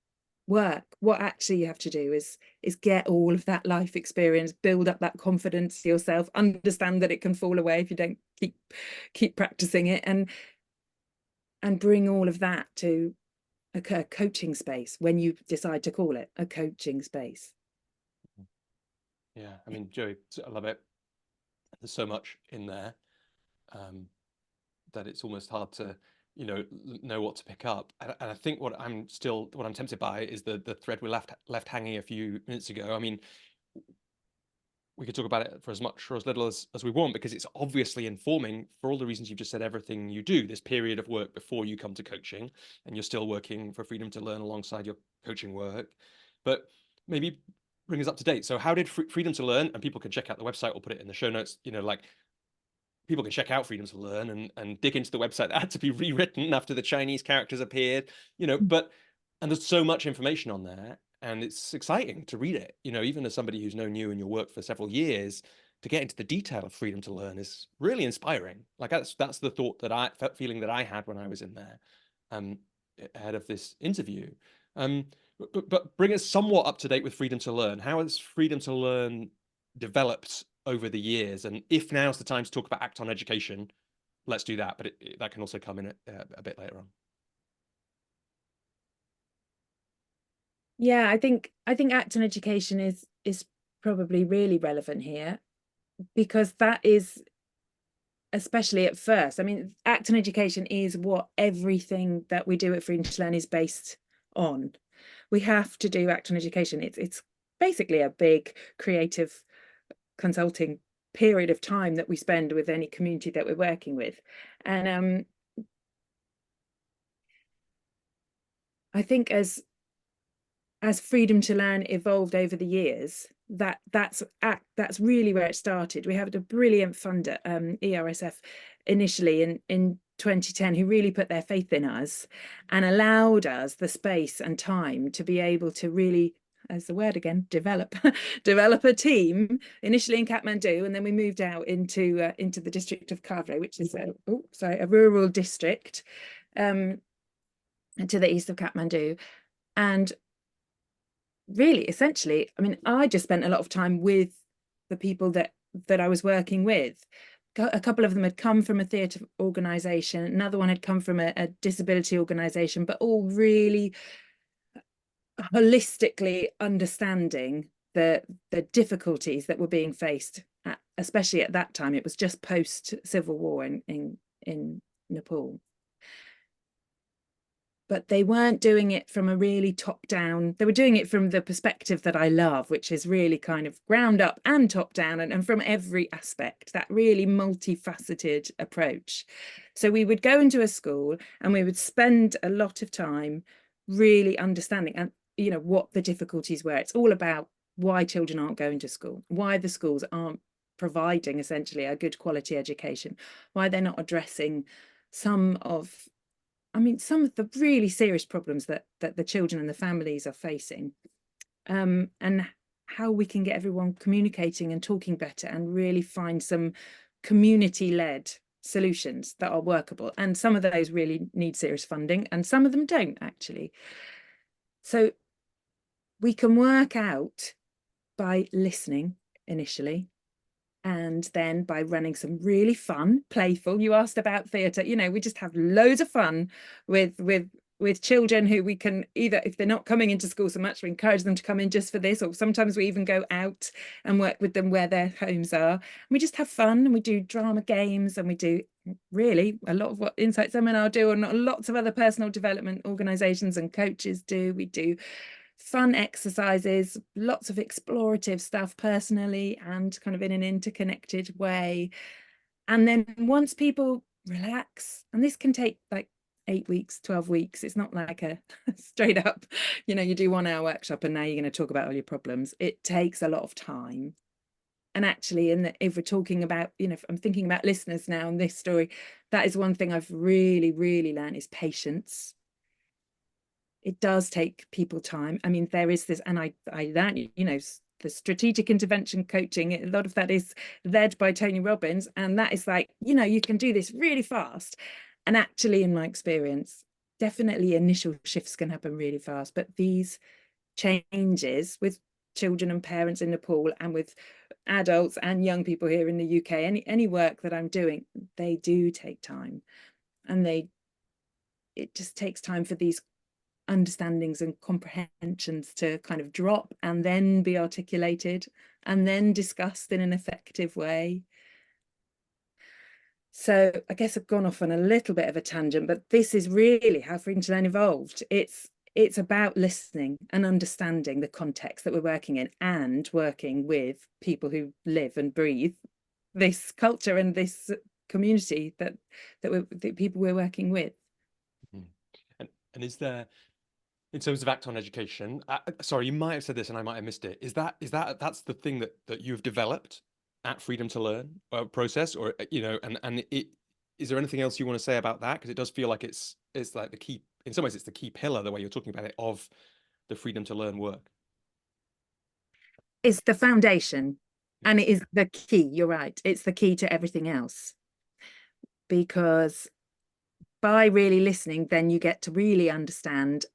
work. What actually you have to do is get all of that life experience, build up that confidence yourself, understand that it can fall away if you don't keep practicing it, and bring all of that to a coaching space when you decide to call it a coaching space. Yeah, I mean, Joey, I love it. There's so much in there that it's almost hard to, know what to pick up. And I think what I'm tempted by is the thread we left hanging a few minutes ago. I mean, we could talk about it for as much or as little as we want, because it's obviously informing, for all the reasons you've just said, everything you do. This period of work before you come to coaching, and you're still working for Freedom to Learn alongside your coaching work. But maybe bring us up to date. So how did Freedom to Learn, and people can check out the website, we'll put it in the show notes, like people can check out Freedom to Learn and dig into the website that had to be rewritten after the Chinese characters appeared, but, and there's so much information on there, and it's exciting to read it, even as somebody who's known you and your work for several years, to get into the detail of Freedom to Learn is really inspiring. Like that's the thought that feeling that I had when I was in there, ahead of this interview. But bring us somewhat up to date with Freedom to Learn. How has Freedom to Learn developed over the years? And if now's the time to talk about Act on Education, let's do that. But that can also come in a bit later on. Yeah, I think Act on Education is probably really relevant here, because that is, especially at first, I mean, Act on Education is what everything that we do at Freedom to Learn is based on. We have to do Act on Education. It's basically a big creative consulting period of time that we spend with any community that we're working with. And I think as Freedom to Learn evolved over the years, that's really where it started. We had a brilliant funder, ERSF, initially in 2010, who really put their faith in us and allowed us the space and time to be able to really, as the word again, develop a team, initially in Kathmandu, and then we moved out into the district of Kavre, which is a rural district to the east of Kathmandu. And really, essentially, I mean, I just spent a lot of time with the people that I was working with. A couple of them had come from a theatre organisation, another one had come from a disability organisation, but all really holistically understanding the difficulties that were being faced, especially at that time. It was just post Civil War in Nepal. But they weren't doing it from a really top down. They were doing it from the perspective that I love, which is really kind of ground up and top down, and from every aspect, that really multifaceted approach. So we would go into a school and we would spend a lot of time really understanding and what the difficulties were. It's all about why children aren't going to school, why the schools aren't providing essentially a good quality education, why they're not addressing some of the really serious problems that the children and the families are facing, and how we can get everyone communicating and talking better and really find some community-led solutions that are workable. And some of those really need serious funding, and some of them don't actually. So we can work out by listening initially, and then by running some really fun, playful, you asked about theatre, we just have loads of fun with children who we can either, if they're not coming into school so much, we encourage them to come in just for this, or sometimes we even go out and work with them where their homes are. And we just have fun, and we do drama games, and we do really a lot of what Insight Seminar do, and lots of other personal development organisations and coaches do. We do fun exercises, lots of explorative stuff personally and kind of in an interconnected way. And then once people relax, and this can take like 8 weeks, 12 weeks, it's not like a straight up, you do 1 hour workshop and now you're going to talk about all your problems. It takes a lot of time. And actually, if we're talking about, if I'm thinking about listeners now in this story, that is one thing I've really, really learned is patience. It does take people time. I mean, there is this, and I learned, the strategic intervention coaching, a lot of that is led by Tony Robbins. And that is like, you can do this really fast. And actually, in my experience, definitely initial shifts can happen really fast. But these changes with children and parents in Nepal, and with adults and young people here in the UK, any work that I'm doing, they do take time. And it just takes time for these understandings and comprehensions to kind of drop and then be articulated and then discussed in an effective way. So I guess I've gone off on a little bit of a tangent, but this is really how Freedom to Learn evolved. It's it's about listening and understanding the context that we're working in, and working with people who live and breathe this culture and this community that the people we're working with. And is there, in terms of act on education, sorry, you might have said this and I might have missed it. That's the thing that you've developed at Freedom to Learn process, or and it, is there anything else you want to say about that? Because it does feel like it's like the key, in some ways, it's the key pillar, the way you're talking about it, of the Freedom to Learn work. It's the foundation, and it is the key. You're right. It's the key to everything else, because by really listening, then you get to really understand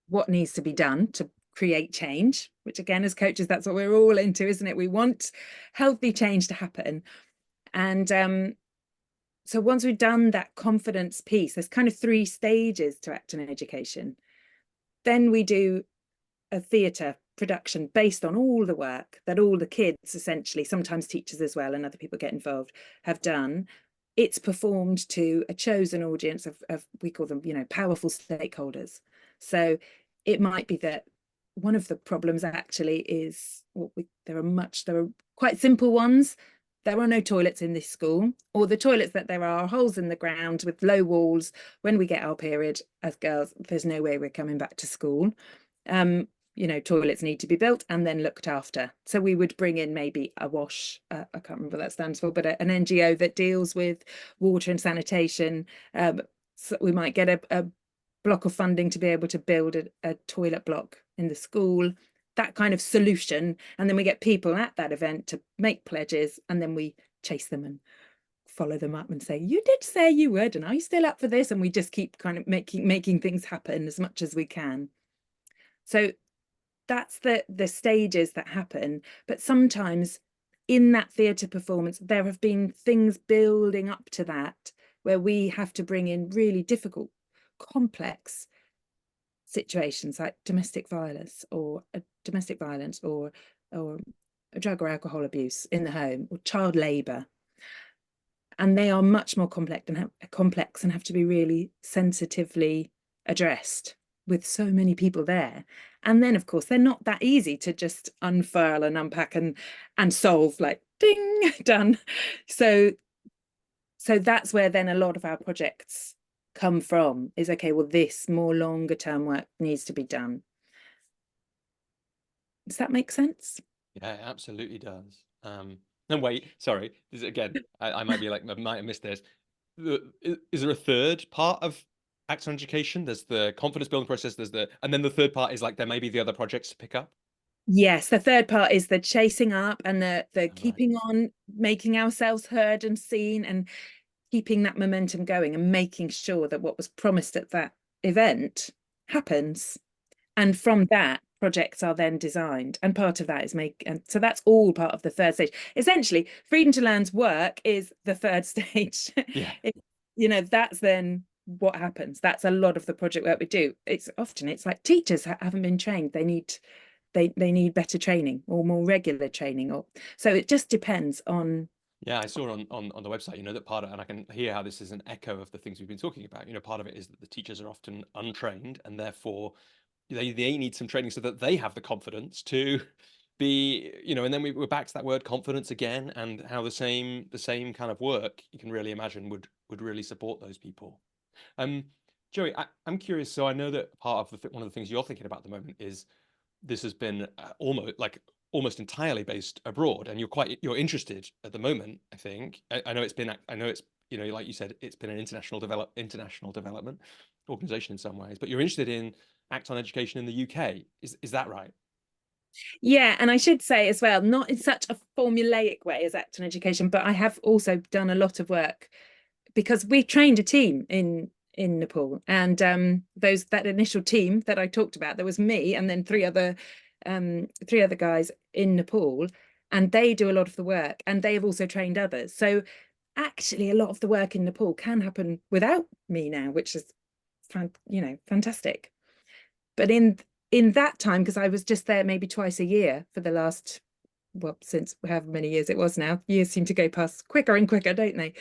what needs to be done to create change, which again, as coaches, that's what we're all into, isn't it? We want healthy change to happen. And so once we've done that confidence piece, there's kind of 3 stages to act in education. Then we do a theatre production based on all the work that all the kids, essentially, sometimes teachers as well, and other people get involved, have done. It's performed to a chosen audience of we call them, powerful stakeholders. So it might be that one of the problems actually is there are quite simple ones. There are no toilets in this school, or the toilets that there are holes in the ground with low walls. When we get our period as girls, there's no way we're coming back to school. Toilets need to be built and then looked after. So we would bring in maybe a WASH, I can't remember what that stands for, but an NGO that deals with water and sanitation. So we might get a block of funding to be able to build a toilet block in the school, that kind of solution. And then we get people at that event to make pledges, and then we chase them and follow them up and say, you did say you would, and are you still up for this? And we just keep kind of making things happen as much as we can. So that's the stages that happen. But sometimes in that theatre performance, there have been things building up to that where we have to bring in really difficult, complex situations like domestic violence or drug or alcohol abuse in the home, or child labour. And they are much more complex and have to be really sensitively addressed with so many people there. And then, of course, they're not that easy to just unfurl and unpack and solve, like ding, done. So that's where then a lot of our projects come from, is okay, well, this more longer term work needs to be done. Does that make sense? Yeah, it absolutely does. And wait, sorry, this again, I might have missed this. Is there a third part of Act on Education? There's the confidence building process, and then the third part is like there may be the other projects to pick up. Yes, the third part is the chasing up and the Right. keeping on, making ourselves heard and seen, and keeping that momentum going, and making sure that what was promised at that event happens. And from that, projects are then designed, and part of that is and so that's all part of the third stage. Essentially, Freedom to Learn's work is the third stage. Yeah. That's then what happens. That's a lot of the project work we do. It's like teachers haven't been trained. They need better training or more regular training, or so it just depends on. Yeah, I saw on the website, that part of, and I can hear how this is an echo of the things we've been talking about. Part of it is that the teachers are often untrained, and therefore they need some training so that they have the confidence to be, and then we're back to that word confidence again, and how the same kind of work you can really imagine would really support those people. Joey, I'm curious. So I know that part of one of the things you're thinking about at the moment is this has been almost entirely based abroad, and you're interested at the moment. I think I know it's like you said, it's been an international development organization in some ways, but you're interested in Act on Education in the UK. Is that right? Yeah, and I should say as well, not in such a formulaic way as Act on Education, but I have also done a lot of work, because we trained a team in Nepal, and that initial team that I talked about, there was me and then three other guys in Nepal, and they do a lot of the work, and they have also trained others. So actually, a lot of the work in Nepal can happen without me now, which is fantastic. But in that time, because I was just there maybe twice a year for the last, since however many years it was now, years seem to go past quicker and quicker, don't they?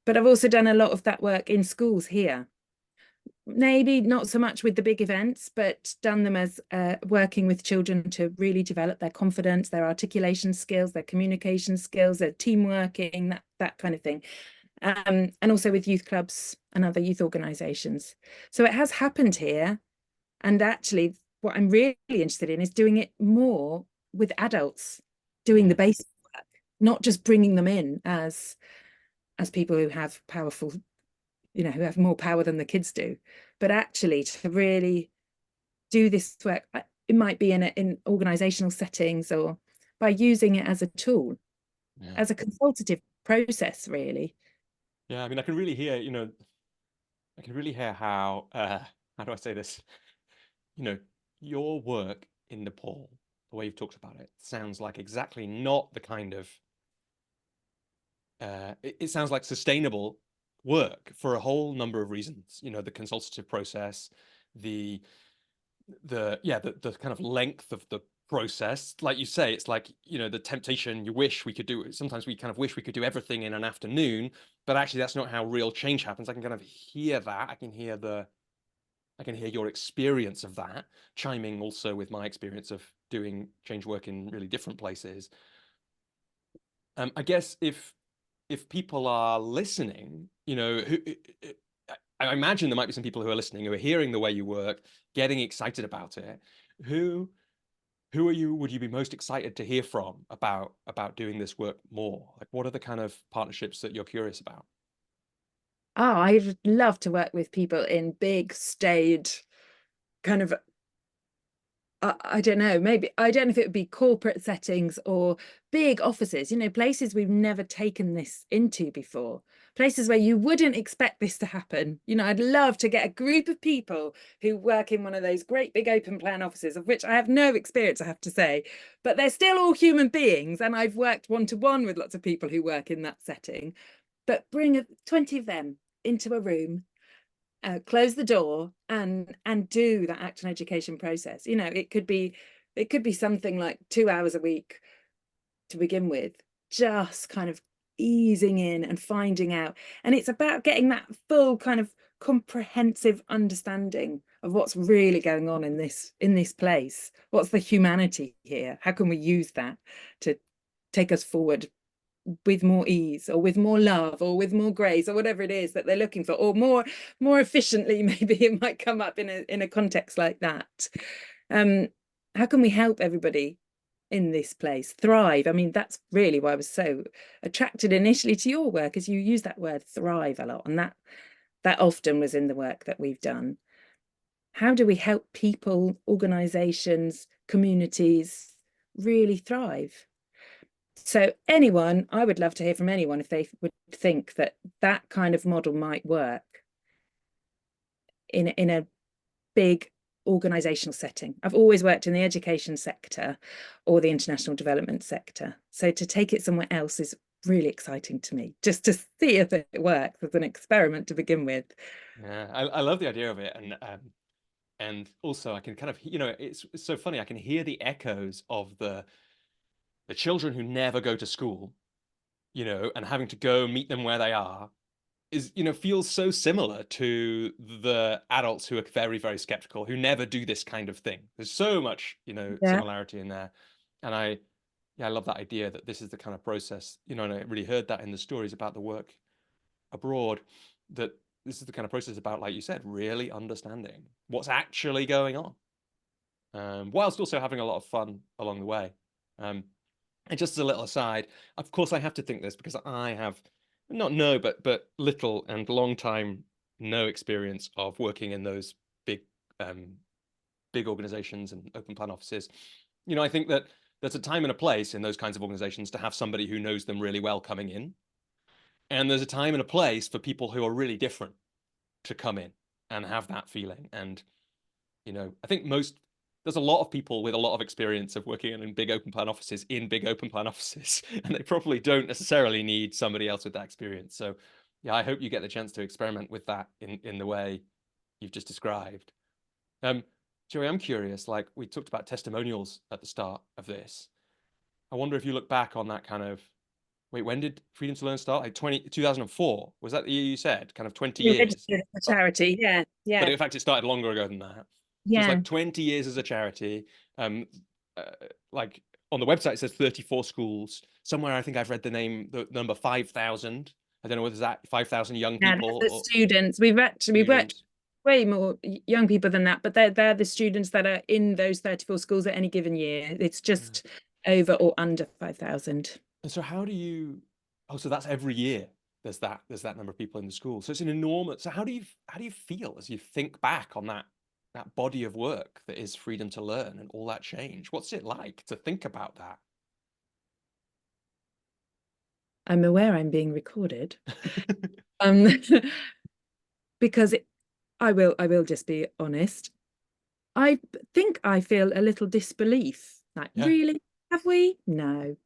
But I've also done a lot of that work in schools here, maybe not so much with the big events, but done them as working with children to really develop their confidence, their articulation skills, their communication skills, their team working, that kind of thing. And also with youth clubs and other youth organizations. So it has happened here. And actually, what I'm really interested in is doing it more with adults, doing the basic work, not just bringing them in as people who have powerful, who have more power than the kids do, but actually to really do this work. It might be in organizational settings, or by using it as a tool, as a consultative process, really. Yeah, I mean, I can really hear, I can really hear how do I say this? Your work in Nepal, the way you've talked about it, sounds like exactly not the kind of, it sounds like sustainable work for a whole number of reasons. The consultative process, the the kind of length of the process. Like you say, it's like, the temptation, you wish we could do it. Sometimes we kind of wish we could do everything in an afternoon, but actually that's not how real change happens. I can kind of hear that. I can hear your experience of that chiming also with my experience of doing change work in really different places. I guess if people are listening, I imagine there might be some people who are listening who are hearing the way you work, getting excited about it. Who would you be most excited to hear from about doing this work more? Like, what are the kind of partnerships that you're curious about? Oh, I'd love to work with people in big stage kind of, I don't know, maybe, I don't know if it would be corporate settings or big offices, places we've never taken this into before, places where you wouldn't expect this to happen. I'd love to get a group of people who work in one of those great big open plan offices, of which I have no experience, I have to say, but they're still all human beings. And I've worked one-to-one with lots of people who work in that setting, but bring 20 of them into a room, close the door, and do that action education process. It could be something like 2 hours a week to begin with, just kind of easing in and finding out. And it's about getting that full kind of comprehensive understanding of what's really going on in this place. What's the humanity here? How can we use that to take us forward with more ease, or with more love, or with more grace, or whatever it is that they're looking for, or more efficiently? Maybe it might come up in a context like that. How can we help everybody in this place thrive? I mean, that's really why I was so attracted initially to your work, as you use that word thrive a lot, and that often was in the work that we've done. How do we help people, organizations, communities really thrive? So I would love to hear from anyone if they would think that that kind of model might work in a big organizational setting. I've always worked in the education sector or the international development sector. So to take it somewhere else is really exciting to me, just to see if it works as an experiment to begin with. Yeah, I love the idea of it, and also I can kind of, it's so funny. I can hear the echoes of the children who never go to school, and having to go meet them where they are is, feels so similar to the adults who are very, very skeptical, who never do this kind of thing. There's so much, Yeah. similarity in there. And I love that idea that this is the kind of process, and I really heard that in the stories about the work abroad, that this is the kind of process about, like you said, really understanding what's actually going on, whilst also having a lot of fun along the way. And just as a little aside, of course, I have to think this because I have not no, but little and long time no experience of working in those big um, big organizations and open plan offices. I think that there's a time and a place in those kinds of organizations to have somebody who knows them really well coming in, and there's a time and a place for people who are really different to come in and have that feeling. And I think there's a lot of people with a lot of experience of working in big open plan offices and they probably don't necessarily need somebody else with that experience. So yeah, I hope you get the chance to experiment with that in the way you've just described. Um, Joey, I'm curious, like we talked about testimonials at the start of this. I wonder if you look back on that kind of wait, when did Freedom to Learn start? Like 2004. Was that the year you said? Kind of 20 We years. registered a charity. Yeah, But yeah, in fact, it started longer ago than that. So it's yeah. like 20 years as a charity. Um, like on the website, it says 34 schools. Somewhere, I think I've read the number 5,000. I don't know whether that 5,000 young Yeah, people the or students. We've worked students. way more young people than that, but they're the students that are in those 34 schools at any given year. It's Yeah. just over or under 5,000. And so how do you, oh, so that's every year there's that number of people in the school. So it's an enormous, so how do you feel as you think back on that body of work that is Freedom to Learn and all that change? What's it like to think about that? I'm aware I'm being recorded. Um, because I will just be honest. I think I feel a little disbelief. Like, Yeah. really? Have we? No.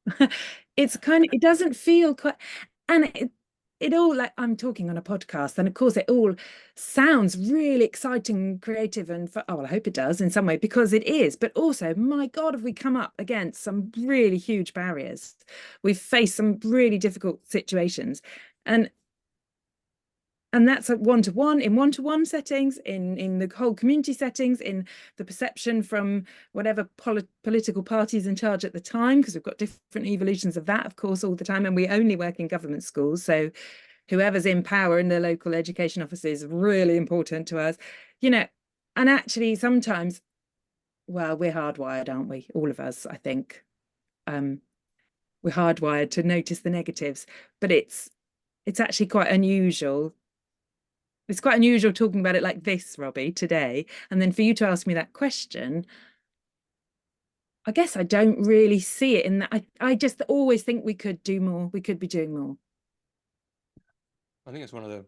It's kind of, it doesn't feel quite, and it all, like, I'm talking on a podcast, and of course it all sounds really exciting and creative and oh, well, I hope it does in some way, because it is, but also, my God, have we come up against some really huge barriers. We've faced some really difficult situations. And that's a one-to-one, in one-to-one settings, in the whole community settings, in the perception from whatever political parties in charge at the time, because we've got different evolutions of that, of course, all the time, and we only work in government schools, so whoever's in power in the local education office is really important to us, you know. And actually sometimes, well, we're hardwired, aren't we, all of us, I think. We're hardwired to notice the negatives, but it's actually quite unusual. It's quite unusual talking about it like this, Robbie, today. And then for you to ask me that question, I guess I don't really see it in that. I just always think we could do more. We could be doing more. I think it's one of the,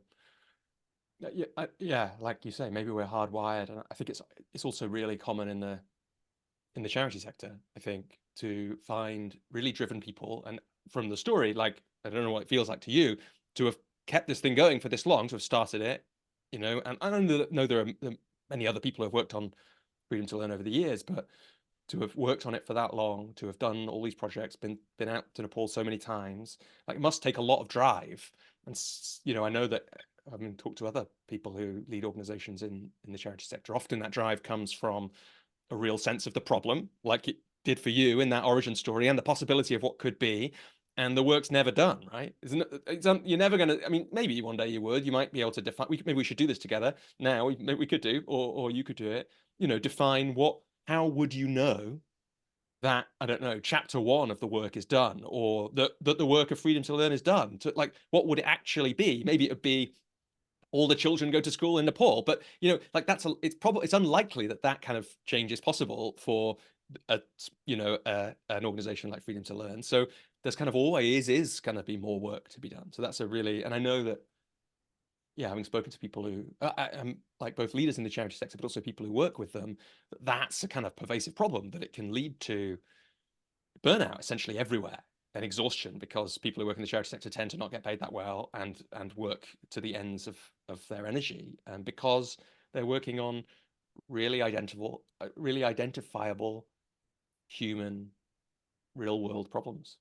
yeah, like you say, maybe we're hardwired, and I think it's also really common in the charity sector, I think, to find really driven people. And from the story, like, I don't know what it feels like to you to have kept this thing going for this long, to have started it, and I know there are many other people who have worked on Freedom to Learn over the years, but to have worked on it for that long, to have done all these projects, been out to Nepal so many times, like, it must take a lot of drive. And I know that I've talked to other people who lead organizations in the charity sector. Often that drive comes from a real sense of the problem, like it did for you in that origin story, and the possibility of what could be. And the work's never done, right? Isn't it? You're never going to. I mean, maybe one day you would. You might be able to define. Maybe we should do this together now. Maybe we could do, or you could do it. Define what. How would you know that, I don't know, chapter one of the work is done, or that the work of Freedom to Learn is done? To, like, what would it actually be? Maybe it would be all the children go to school in Nepal, but like, it's unlikely that kind of change is possible for an organization like Freedom to Learn. So there's kind of always is going to be more work to be done. So that's and I know that, yeah, having spoken to people who like both leaders in the charity sector, but also people who work with them, that's a kind of pervasive problem, that it can lead to burnout essentially everywhere, and exhaustion, because people who work in the charity sector tend to not get paid that well, and work to the ends of their energy, and because they're working on really identifiable human real world problems.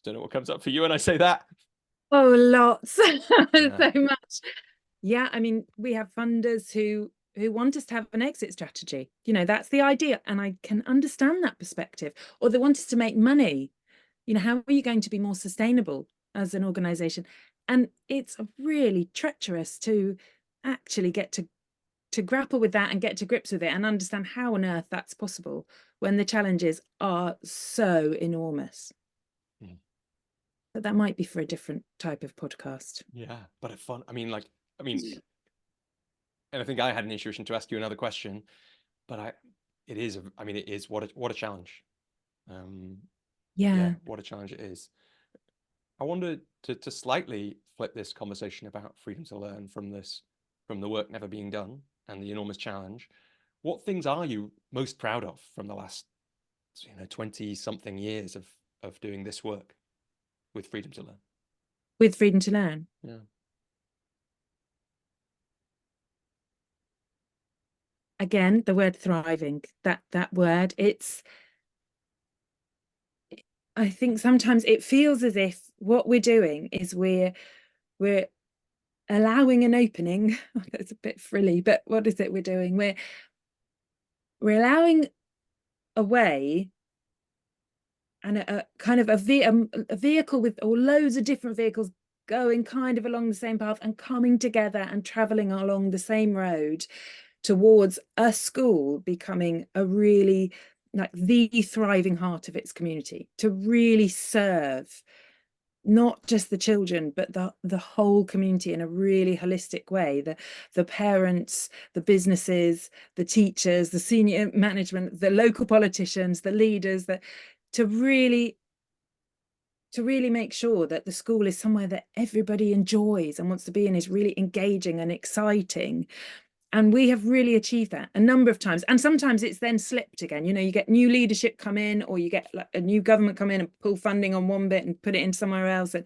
Don't know what comes up for you when I say that. Oh, lots. Yeah. So much. Yeah, I mean, we have funders who want us to have an exit strategy. That's the idea. And I can understand that perspective. Or they want us to make money. How are you going to be more sustainable as an organization? And it's really treacherous to actually get to grapple with that and get to grips with it and understand how on earth that's possible when the challenges are so enormous. Mm. But that might be for a different type of podcast. Yeah, but it's fun. And I think I had an intuition to ask you another question, but it is what a challenge. Yeah, Yeah. what a challenge it is. I wanted to slightly flip this conversation about Freedom to Learn from the work never being done and the enormous challenge. What things are you most proud of from the last 20 something years of doing this work with Freedom to Learn? With Freedom to Learn. Yeah. Again, the word thriving, that word, I think sometimes it feels as if what we're doing is we're allowing an opening. It's a bit frilly, but what is it we're doing? We're allowing a way and a kind of a vehicle with, or loads of different vehicles going kind of along the same path and coming together and traveling along the same road towards a school becoming a really like the thriving heart of its community, to really serve not just the children but the whole community in a really holistic way, the parents, the businesses, the teachers, the senior management, the local politicians, the leaders, that to really make sure that the school is somewhere that everybody enjoys and wants to be in, is really engaging and exciting. And we have really achieved that a number of times. And sometimes it's then slipped again. You know, you get new leadership come in, or you get like a new government come in and pull funding on one bit and put it in somewhere else.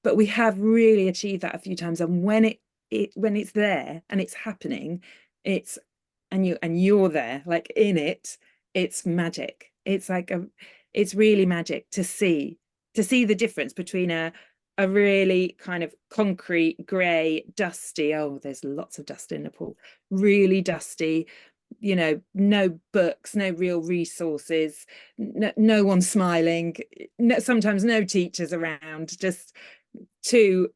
But we have really achieved that a few times. And when it's there and it's happening, and you're there, like in it, it's magic. It's like it's really magic to see the difference between a really kind of concrete, grey, dusty, oh, there's lots of dust in Nepal, really dusty, you know, no books, no real resources, no one smiling, sometimes no teachers around, just to,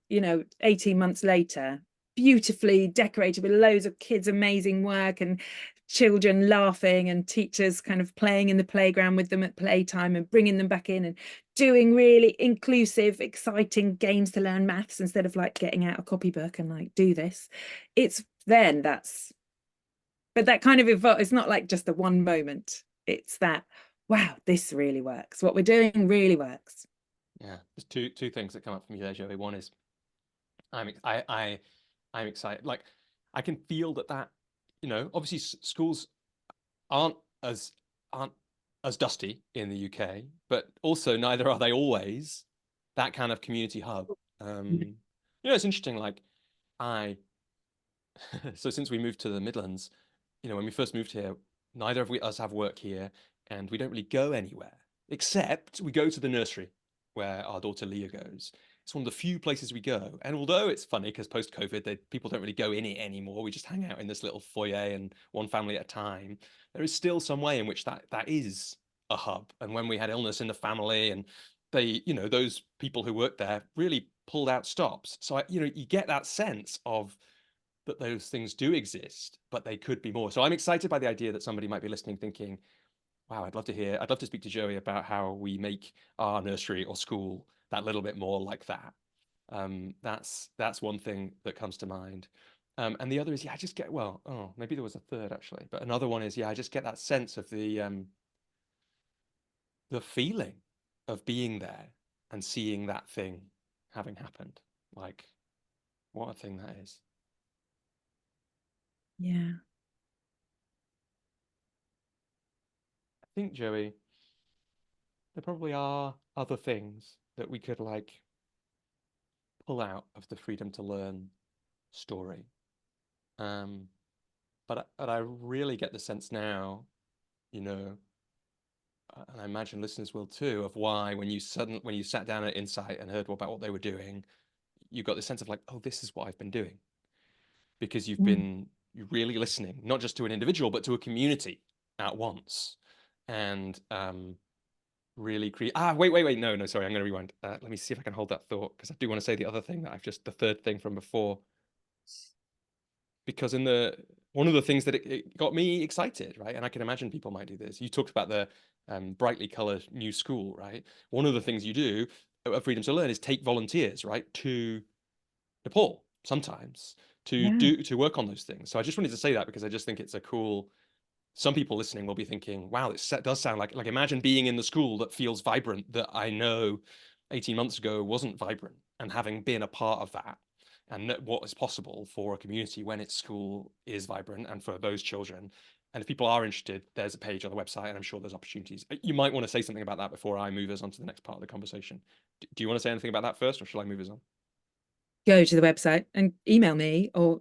18 months later, beautifully decorated with loads of kids' amazing work and children laughing and teachers kind of playing in the playground with them at playtime and bringing them back in and doing really inclusive, exciting games to learn maths instead of like getting out a copybook and like do this. It's then but that kind of evolves. It's not like just the one moment. It's that, wow, this really works. What we're doing really works. Yeah, there's two things that come up from you there, Joey. One is I'm excited. Like I can feel that obviously schools aren't as aren't as dusty in the UK, but also neither are they always that kind of community hub. It's interesting. Like I, so since we moved to the Midlands, when we first moved here, neither of us have work here, and we don't really go anywhere except we go to the nursery where our daughter Leah goes. It's one of the few places we go. And although it's funny because post-COVID, people don't really go in it anymore. We just hang out in this little foyer and one family at a time. There is still some way in which that is a hub. And when we had illness in the family, and those people who worked there really pulled out stops. So you get that sense of that those things do exist, but they could be more. So I'm excited by the idea that somebody might be listening thinking, wow, I'd love to speak to Joey about how we make our nursery or school that little bit more like that. That's one thing that comes to mind. And the other is, I just get, maybe there was a third actually, but another one is, I just get that sense of the feeling of being there and seeing that thing having happened. Like, what a thing that is. Yeah. I think, Joey, there probably are other things that we could like pull out of the freedom to learn story. But I really get the sense now, and I imagine listeners will too, of why when you sat down at Insight and heard about what they were doing, you got the sense of like, oh, this is what I've been doing, because you've been really listening, not just to an individual, but to a community at once, and really create. Wait, no, sorry, I'm going to rewind. Let me see if I can hold that thought, because I do want to say the other thing the third thing from before, because one of the things that it got me excited, right? And I can imagine people might do this. You talked about the brightly colored new school, right? One of the things you do at Freedom to Learn is take volunteers, right, to Nepal sometimes to work on those things. So I just wanted to say that because I just think it's a cool. Some people listening will be thinking, wow, it does sound like imagine being in the school that feels vibrant, that I know 18 months ago wasn't vibrant, and having been a part of that, and what is possible for a community when its school is vibrant and for those children. And if people are interested, there's a page on the website, and I'm sure there's opportunities. You might want to say something about that before I move us on to the next part of the conversation. Do you want to say anything about that first, or shall I move us on? Go to the website and email me, or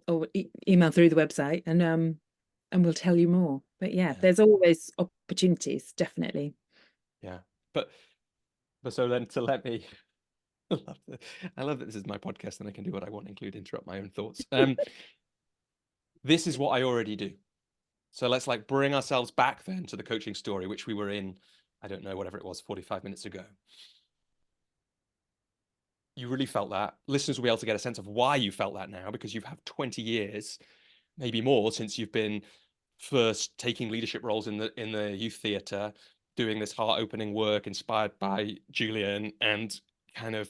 email through the website, and we'll tell you more. But yeah, there's always opportunities, definitely. Yeah, but But so then to let me, I love that this is my podcast and I can do what I want, include interrupt my own thoughts. This is what I already do. So let's like bring ourselves back then to the coaching story, which we were in, I don't know, whatever it was, 45 minutes ago. You really felt that. Listeners will be able to get a sense of why you felt that now, because you've had 20 years, maybe more, since you've been first taking leadership roles in the youth theatre, doing this heart-opening work inspired by Julian, and kind of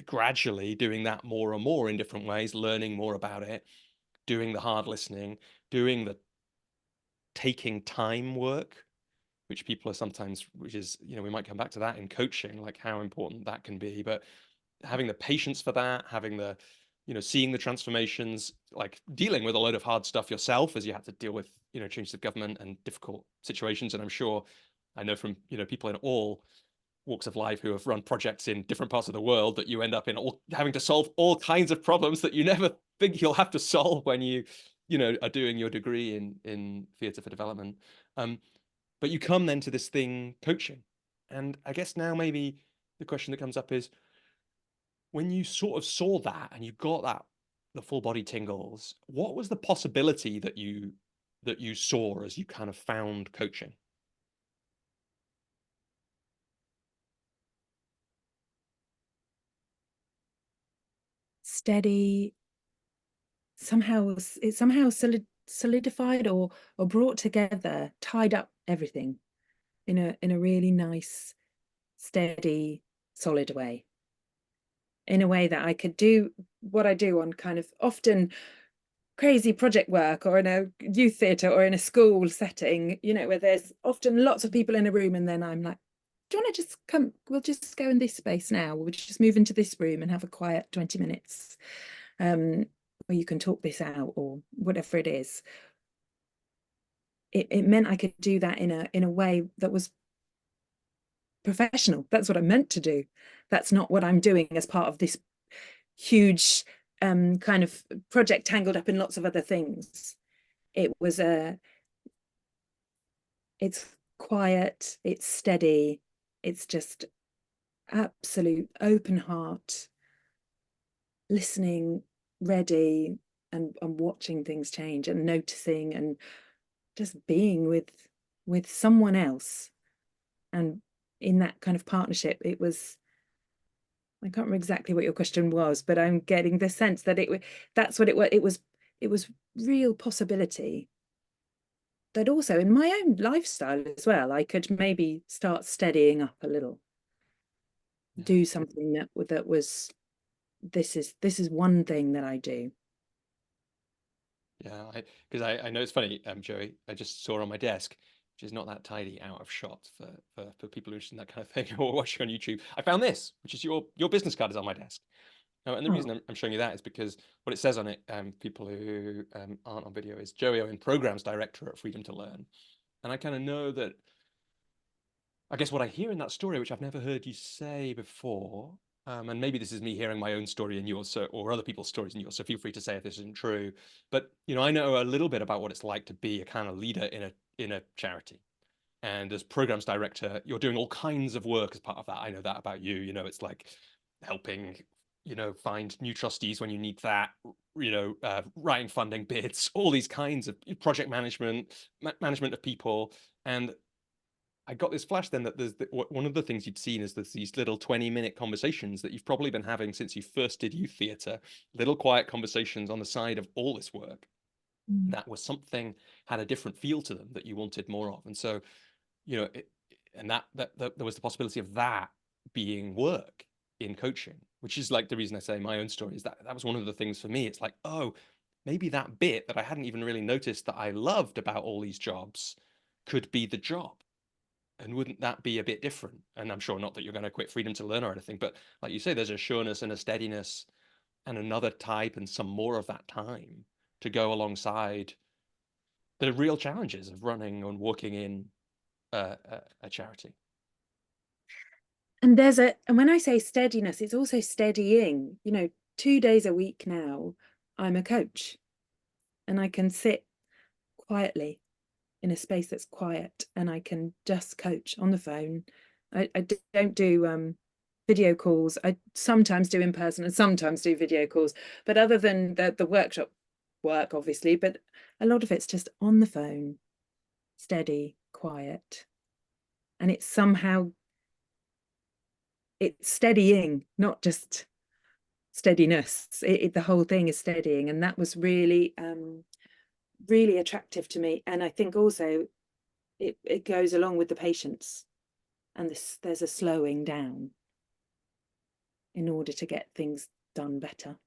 gradually doing that more and more in different ways, learning more about it, doing the hard listening, doing the taking time work, which people are sometimes, which is, we might come back to that in coaching, like how important that can be, but having the patience for that, having the, seeing the transformations, like dealing with a load of hard stuff yourself as you had to deal with, changes of government and difficult situations. And I'm sure, I know from, people in all walks of life who have run projects in different parts of the world, that you end up in all having to solve all kinds of problems that you never think you'll have to solve when you are doing your degree in theatre for development. But you come then to this thing, coaching. And I guess now maybe the question that comes up is, when you sort of saw that and you got that, the full body tingles, what was the possibility that you saw as you kind of found coaching? Steady, somehow it somehow solidified or brought together, tied up everything in a really nice, steady, solid way. In a way that I could do what I do on kind of often crazy project work, or in a youth theatre or in a school setting, where there's often lots of people in a room, and then I'm like, do you want to just come, we'll just go in this space now, we'll just move into this room and have a quiet 20 minutes, where you can talk this out, or whatever it is. It meant I could do that in a way that was professional. That's what I meant to do. That's not what I'm doing as part of this huge kind of project tangled up in lots of other things. It was it's quiet, it's steady, it's just absolute open heart, listening, ready, and watching things change, and noticing, and just being with someone else. And in that kind of partnership, it was, I can't remember exactly what your question was, but I'm getting the sense that that's what it was. It was real possibility. That also in my own lifestyle as well, I could maybe start steadying up a little, do something that was, this is one thing that I do. Yeah, because I know it's funny, Joey, I just saw on my desk, which is not that tidy, out of shot for people who are interested in that kind of thing or watching on YouTube. I found this, which is your business card is on my desk. And the reason I'm showing you that is because what it says on it, people who aren't on video, is Joey Owen, Programs Director at Freedom to Learn. And I kind of know that, I guess what I hear in that story, which I've never heard you say before, and maybe this is me hearing my own story in yours, or other people's stories in yours, so feel free to say if this isn't true. But I know a little bit about what it's like to be a kind of leader in a charity. And as programs director, you're doing all kinds of work as part of that. I know that about you. It's like helping, find new trustees when you need that, writing funding bids, all these kinds of project management, management of people. And I got this flash then that there's one of the things you'd seen is there's these little 20-minute conversations that you've probably been having since you first did youth theatre, little quiet conversations on the side of all this work. That was something, had a different feel to them that you wanted more of. And so, and that there was the possibility of that being work in coaching, which is like the reason I say my own story is that was one of the things for me. It's like, oh, maybe that bit that I hadn't even really noticed that I loved about all these jobs could be the job. And wouldn't that be a bit different? And I'm sure not that you're going to quit Freedom to Learn or anything, but like you say, there's a sureness and a steadiness and another type and some more of that time to go alongside the real challenges of running and working in a charity. And and when I say steadiness, it's also steadying. 2 days a week now, I'm a coach, and I can sit quietly in a space that's quiet, and I can just coach on the phone. I don't do video calls. I sometimes do in person and sometimes do video calls, but other than the workshop work, obviously, but a lot of it's just on the phone, steady, quiet. And it's somehow, it's steadying, not just steadiness. The whole thing is steadying. And that was really, really attractive to me. And I think also it goes along with the patients, and there's a slowing down in order to get things done better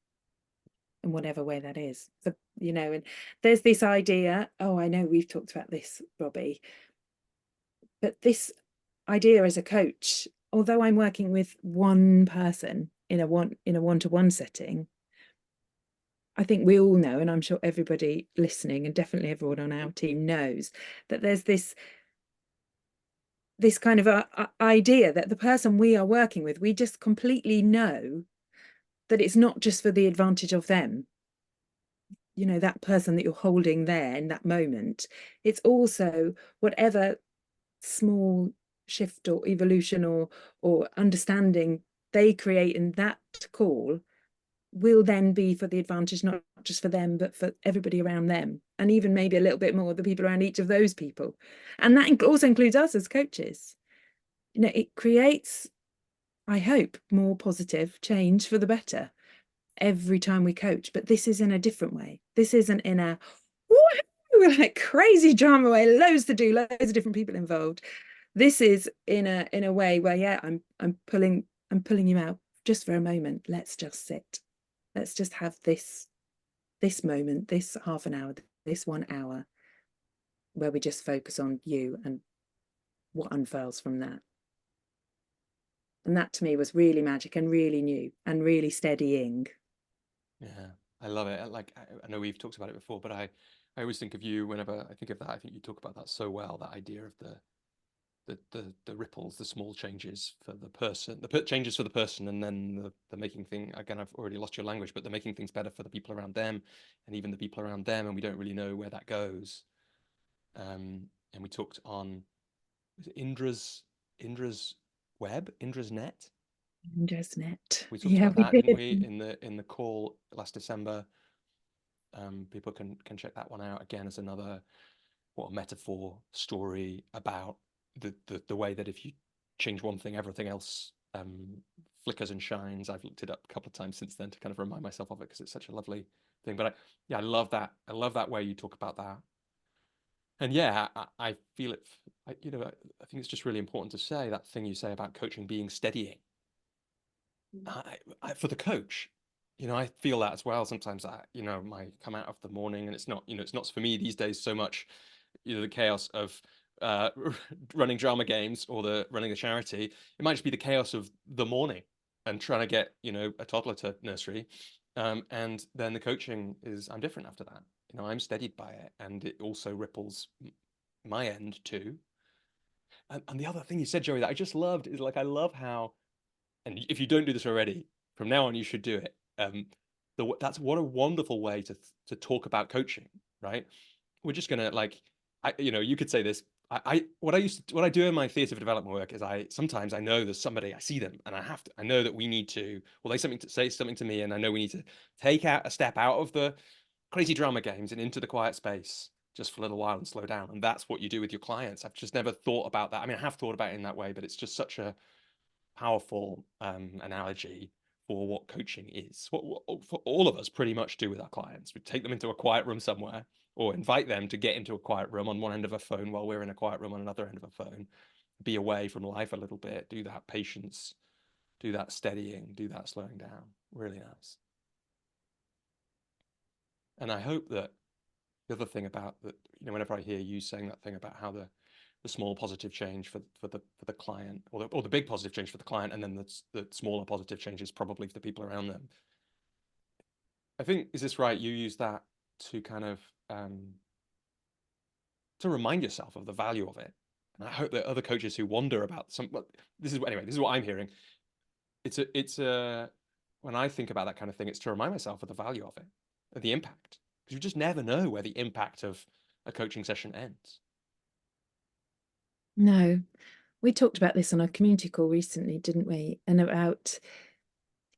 in whatever way that is. So, you know, and there's this idea, oh, I know we've talked about this, Robbie, but this idea as a coach, although I'm working with one person in a one-to-one setting, I think we all know, and I'm sure everybody listening and definitely everyone on our team knows, that there's this kind of idea that the person we are working with, we just completely know that it's not just for the advantage of them. You know, that person that you're holding there in that moment, it's also whatever small shift or evolution or understanding they create in that call will then be for the advantage, not just for them, but for everybody around them, and even maybe a little bit more the people around each of those people. And that also includes us as coaches. You know, it creates, I hope, more positive change for the better every time we coach. But this is in a different way. This isn't in a like crazy drama way, loads to do, loads of different people involved. This is in a way where, yeah, I'm pulling you out just for a moment. Let's just sit. Let's just have this moment, this half an hour, this 1 hour, where we just focus on you and what unfurls from that. And that to me was really magic and really new and really steadying. Yeah, I love it. Like, I know we've talked about it before, but I always think of you whenever I think of that. I think you talk about that so well, that idea of the ripples, the small changes for the person, changes for the person, and then the making thing, again, I've already lost your language, but the making things better for the people around them, and even the people around them, and we don't really know where that goes. And we talked on, was it Indra's web, Indra's net? Just net. We talked Yeah, about we that, didn't did. we, in the call last December? People can check that one out again as another, what a metaphor story about the way that if you change one thing, everything else flickers and shines. I've looked it up a couple of times since then to kind of remind myself of it, because it's such a lovely thing. But I love that. I love that way you talk about that. And yeah, I feel it. I think it's just really important to say that thing you say about coaching being steadying. For the coach, I feel that as well. Sometimes might come out of the morning, and it's not, it's not for me these days so much, the chaos of running drama games or running the charity. It might just be the chaos of the morning and trying to get, a toddler to nursery. And then the coaching is, I'm different after that. I'm steadied by it, and it also ripples my end too. And the other thing you said, Joey, that I just loved is, like, I love how, and if you don't do this already, from now on you should do it. That's what a wonderful way to talk about coaching, right? We're just gonna, like, you could say this. What I do in my theatre for development work is, sometimes I know there's somebody, I see them, and I know that we need to, well, they say something to me, and I know we need to take out a step out of the crazy drama games and into the quiet space just for a little while and slow down. And that's what you do with your clients. I've just never thought about that. I mean, I have thought about it in that way, but it's just such a powerful analogy for what coaching is. What for all of us pretty much do with our clients. We take them into a quiet room somewhere, or invite them to get into a quiet room on one end of a phone while we're in a quiet room on another end of a phone. Be away from life a little bit. Do that patience. Do that steadying. Do that slowing down. Really nice. And I hope that the other thing about that, whenever I hear you saying that thing about how the small positive change for the client, or the big positive change for the client, and then the smaller positive changes probably for the people around them. I think, is this right? You use that to kind of to remind yourself of the value of it. And I hope that other coaches who wonder about this is what I'm hearing. It's a when I think about that kind of thing, it's to remind myself of the value of it, of the impact, because you just never know where the impact of a coaching session ends. No, We talked about this on our community call recently, didn't we? And about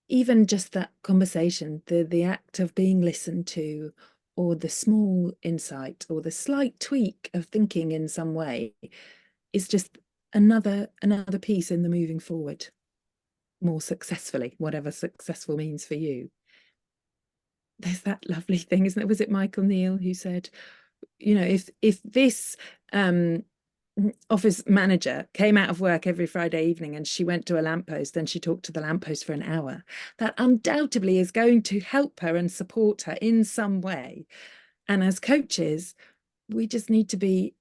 even just that conversation, the act of being listened to, or the small insight or the slight tweak of thinking in some way is just another piece in the moving forward more successfully, whatever successful means for you. There's that lovely thing, isn't it? Was it Michael Neal who said, you know, if this office manager came out of work every Friday evening and she went to a lamppost and she talked to the lamppost for an hour, that undoubtedly is going to help her and support her in some way. And as coaches, we just need to be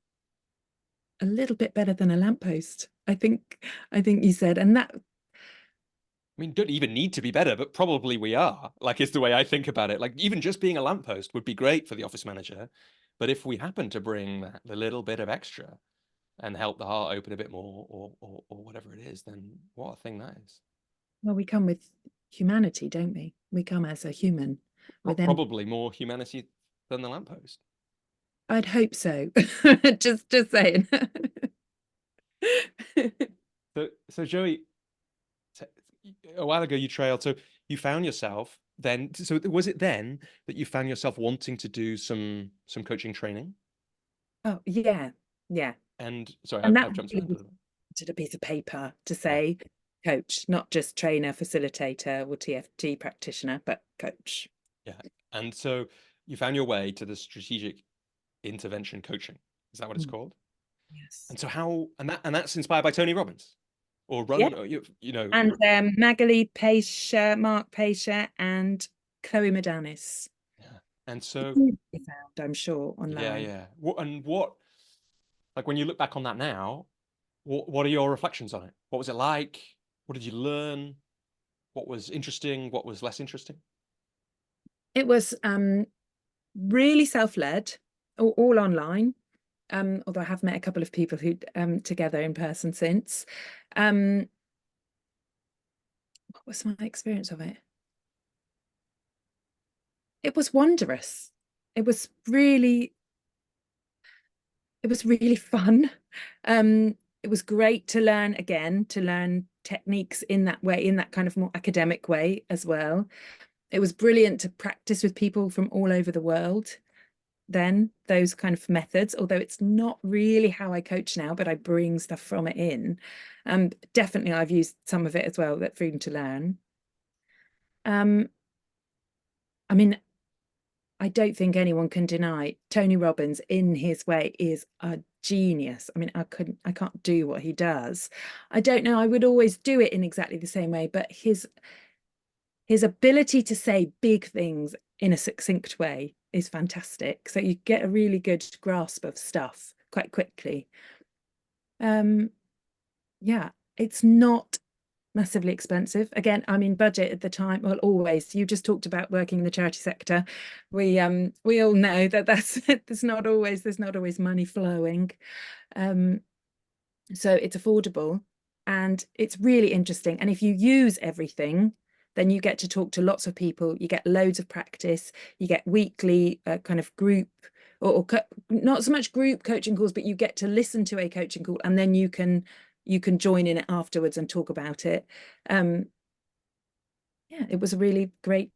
a little bit better than a lamppost, I think you said. And that, I mean, don't even need to be better, but probably we are, like, is the way I think about it. Like, even just being a lamppost would be great for the office manager. But if we happen to bring that the little bit of extra and help the heart open a bit more, or whatever it is, then what a thing that is. well, we come with humanity, don't we? We come as a human with them. Probably more humanity than the lamppost. I'd hope so. just saying. So Joey, a while ago you trailed. So you found yourself then. So was it then that you found yourself wanting to do some coaching training? Oh, yeah. Yeah. And sorry, And that I've jumped really ahead a little bit. wanted a piece of paper to Yeah, say coach, not just trainer, facilitator, or TFT practitioner, but coach. yeah. And so you found your way to the strategic intervention coaching. Is that what it's Mm. called? Yes. And so how and that's inspired by Tony Robbins or Yeah. run or you know And Magali Paisha, Mark Paisha, and Chloe Madanis. yeah. And so Found, I'm sure, yeah, online. yeah. What like when you look back on that now, what are your reflections on it? What was it like? What did you learn? What was interesting? What was less interesting? It was really self-led, all online. Although I have met a couple of people who together in person since. What was my experience of it? It was wondrous. It was really, it was really fun. It was great to learn again, to learn techniques in that way, in that kind of more academic way as well. It was brilliant to practice with people from all over the world. Then those kind of methods, although it's not really how I coach now, but I bring stuff from it in. Definitely I've used some of it as well, that freedom to learn. I mean, I don't think anyone can deny Tony Robbins in his way is a genius. I mean, I can't do what he does. I don't know, I would always do it in exactly the same way, but his ability to say big things in a succinct way is fantastic. So you get a really good grasp of stuff quite quickly. Yeah, it's not massively expensive. Again, I mean, budget at the time, well, always. You just talked about working in the charity sector. We all know that there's not always money flowing. So it's affordable and it's really interesting. And if you use everything, then you get to talk to lots of people. You get loads of practice. You get weekly kind of group or not so much group coaching calls, but you get to listen to a coaching call and then you can join in it afterwards and talk about it. Yeah, it was a really great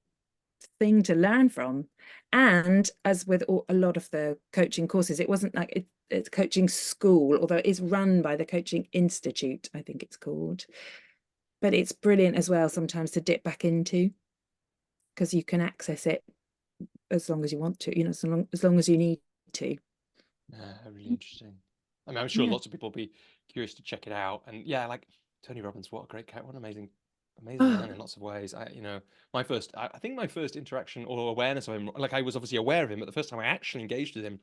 thing to learn from. And as with a lot of the coaching courses, it wasn't like it's coaching school, although it is run by the Coaching Institute, I think it's called. But it's brilliant as well sometimes to dip back into because you can access it as long as you want to, as long as you need to. Really interesting. I mean, I'm sure Yeah. lots of people will be curious to check it out. And yeah, like Tony Robbins, what a great cat, what an amazing Oh, man in lots of ways. I think my first interaction or awareness of him, like I was obviously aware of him, but the first time I actually engaged with him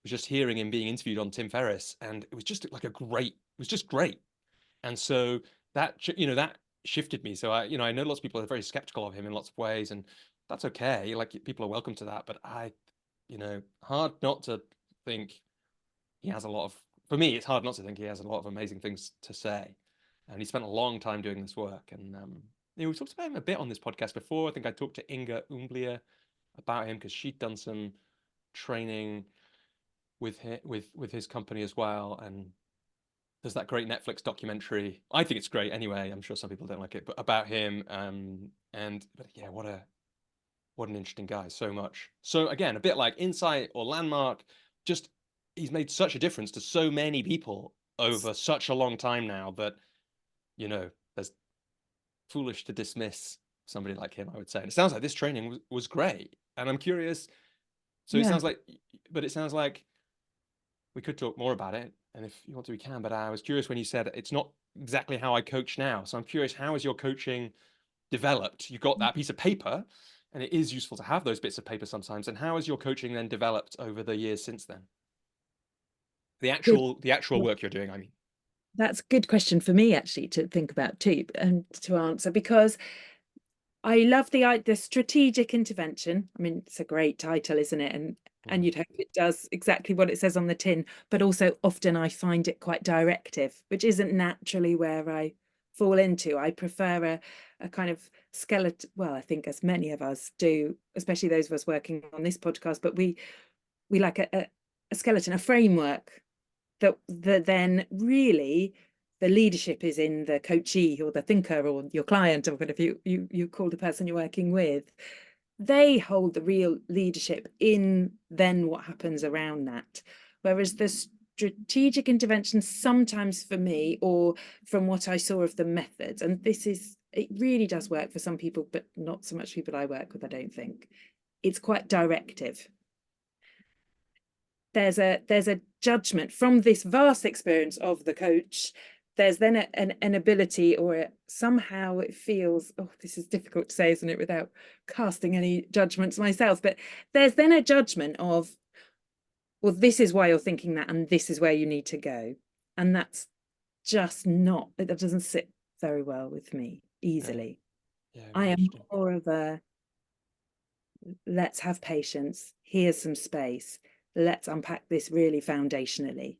was just hearing him being interviewed on Tim Ferriss, and it was just like it was just great. And so that shifted me. So I know lots of people are very skeptical of him in lots of ways, and that's okay. Like people are welcome to that, but hard not to think he has a lot of, for me, it's hard not to think he has a lot of amazing things to say. And he spent a long time doing this work. And we talked about him a bit on this podcast before. I think I talked to Inga Umblia about him because she'd done some training with his company as well. And there's that great Netflix documentary. I think it's great anyway. I'm sure some people don't like it, but about him. But yeah, what an interesting guy. So much. So again, a bit like Insight or Landmark, just he's made such a difference to so many people over such a long time now that, there's foolish to dismiss somebody like him, I would say. And it sounds like this training was great. And I'm curious. So Yeah. it sounds like we could talk more about it. And if you want to, we can. But I was curious when you said it's not exactly how I coach now. So I'm curious, how has your coaching developed? You got that piece of paper, and it is useful to have those bits of paper sometimes. And how has your coaching then developed over the years since then? The Good. actual work you're doing, I mean. That's a good question for me actually to think about too, and to answer, because I love the strategic intervention. I mean, it's a great title, isn't it? And you'd hope it does exactly what it says on the tin, but also often I find it quite directive, which isn't naturally where I fall into. I prefer a kind of skeleton. Well, I think as many of us do, especially those of us working on this podcast, but we like a skeleton, a framework that then really the leadership is in the coachee or the thinker or your client, or whatever you call the person you're working with. They hold the real leadership in then what happens around that. Whereas the strategic intervention sometimes for me, or from what I saw of the methods, and it really does work for some people, but not so much people I work with, I don't think. It's quite directive. There's a judgment from this vast experience of the coach. There's then an ability, or somehow it feels, oh, this is difficult to say, isn't it, without casting any judgments myself, but there's then a judgment of, well, this is why you're thinking that, and this is where you need to go. And that's just not, that doesn't sit very well with me easily. Yeah, I am more of a, let's have patience, here's some space, let's unpack this really foundationally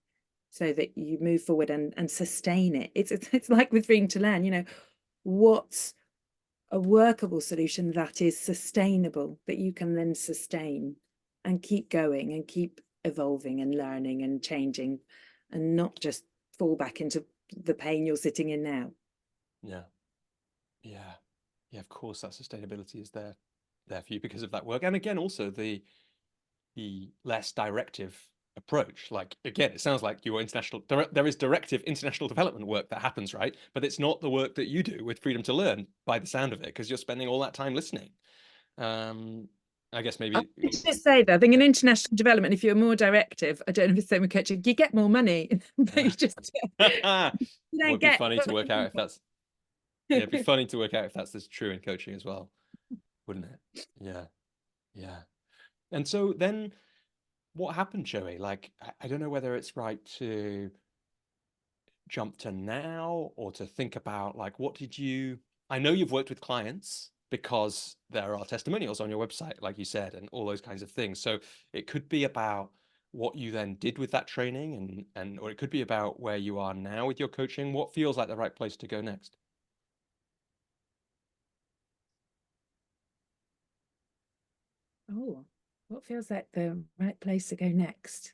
so that you move forward and sustain it. It's like with Reading to Learn, what's a workable solution that is sustainable, that you can then sustain and keep going and keep evolving and learning and changing, and not just fall back into the pain you're sitting in now. Yeah, of course, that sustainability is there for you because of that work. And again, also the less directive approach. Like, again, it sounds like your there is directive international development work that happens, right? But it's not the work that you do with Freedom to Learn by the sound of it, because you're spending all that time listening. I guess maybe I would just say that I think in international development, if you're more directive, I don't know if it's the same with coaching, you get more money, but you just you don't would be get. funny to work out if that's it'd be funny to work out if that's true in coaching as well, wouldn't it? Yeah. And so then what happened, Joey? Like, I don't know whether it's right to jump to now or to think about, like, I know you've worked with clients because there are testimonials on your website, like you said, and all those kinds of things. So it could be about what you then did with that training, or it could be about where you are now with your coaching. What feels like the right place to go next? Oh, what feels like the right place to go next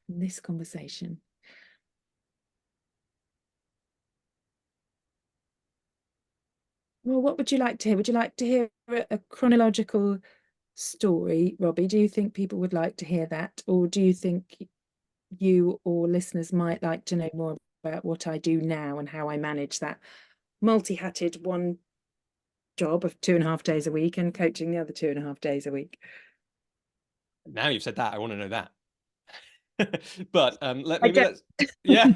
in this conversation? Well, what would you like to hear? Would you like to hear a chronological story, Robbie? Do you think people would like to hear that? Or do you think you or listeners might like to know more about what I do now and how I manage that multi-hatted one job of 2.5 days a week and coaching the other 2.5 days a week? Now you've said that, I want to know that. But I don't. let's yeah.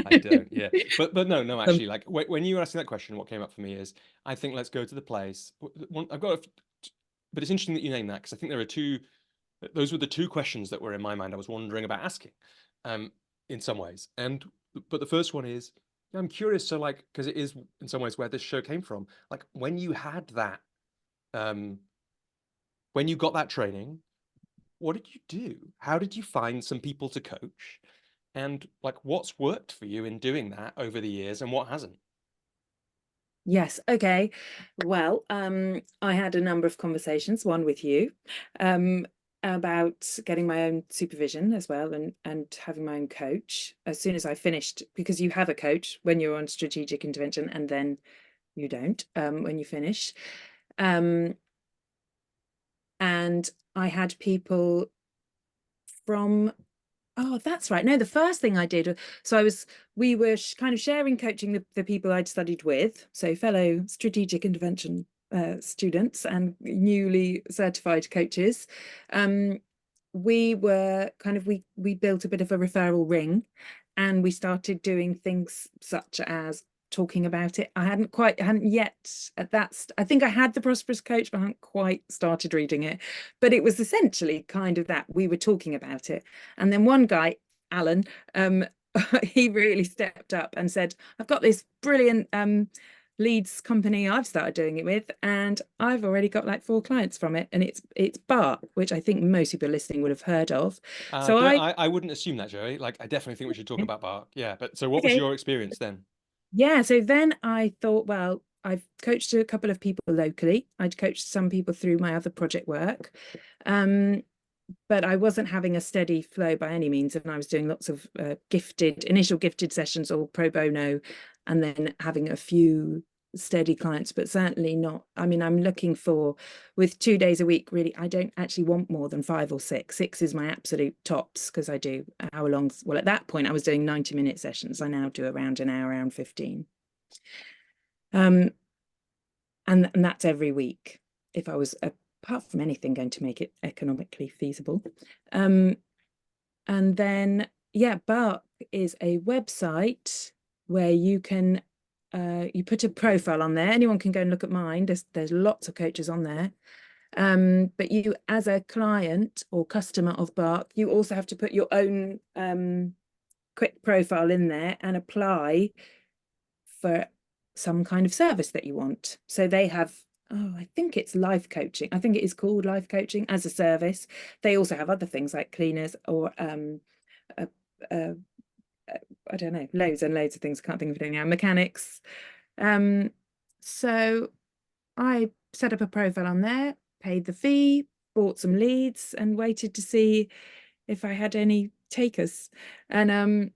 I don't, yeah. But no, Um, actually, like when you were asking that question, what came up for me is, I think let's go to the place. I've got but it's interesting that you name that, because I think those were the two questions that were in my mind I was wondering about asking, in some ways. But the first one is, I'm curious, so like, because it is in some ways where this show came from, like when you had that, when you got that training, what did you do? How did you find some people to coach? And like, what's worked for you in doing that over the years and what hasn't? Yes. Okay. Well, I had a number of conversations, one with you, about getting my own supervision as well, and having my own coach as soon as I finished, because you have a coach when you're on strategic intervention, and then you don't when you finish. And I had people from, oh, that's right. No, the first thing I did, so we were kind of sharing coaching the people I'd studied with, so fellow strategic intervention students and newly certified coaches. We were kind of, we built a bit of a referral ring, and we started doing things such as talking about it. I hadn't yet at that I think I had the Prosperous Coach, but I hadn't quite started reading it. But it was essentially kind of that we were talking about it. And then one guy, Alan, he really stepped up and said, I've got this brilliant leads company I've started doing it with, and I've already got like 4 clients from it, and it's Bark, which I think most people listening would have heard of. So I wouldn't assume that, Joey. Like, I definitely think we should talk about Bark. Yeah, but so what was okay. your experience then? Yeah, so then I thought, well, I've coached a couple of people locally. I'd coached some people through my other project work. But I wasn't having a steady flow by any means. And I was doing lots of initial gifted sessions, or pro bono, and then having a few steady clients, but certainly not. I mean, I'm looking for, with 2 days a week, really, I don't actually want more than 5 or 6. 6 is my absolute tops, because I do hour long. Well, at that point, I was doing 90-minute sessions. I now do around an hour, around 15. And that's every week. If I was, apart from anything, going to make it economically feasible. And then, yeah, Bark is a website where you can, you put a profile on there. Anyone can go and look at mine. There's lots of coaches on there. But you, as a client or customer of Bark, you also have to put your own quick profile in there and apply for some kind of service that you want. So they have, I think it's life coaching. I think it is called life coaching as a service. They also have other things like cleaners, or I don't know, loads and loads of things. I can't think of it now. Mechanics. So I set up a profile on there, paid the fee, bought some leads, and waited to see if I had any takers. And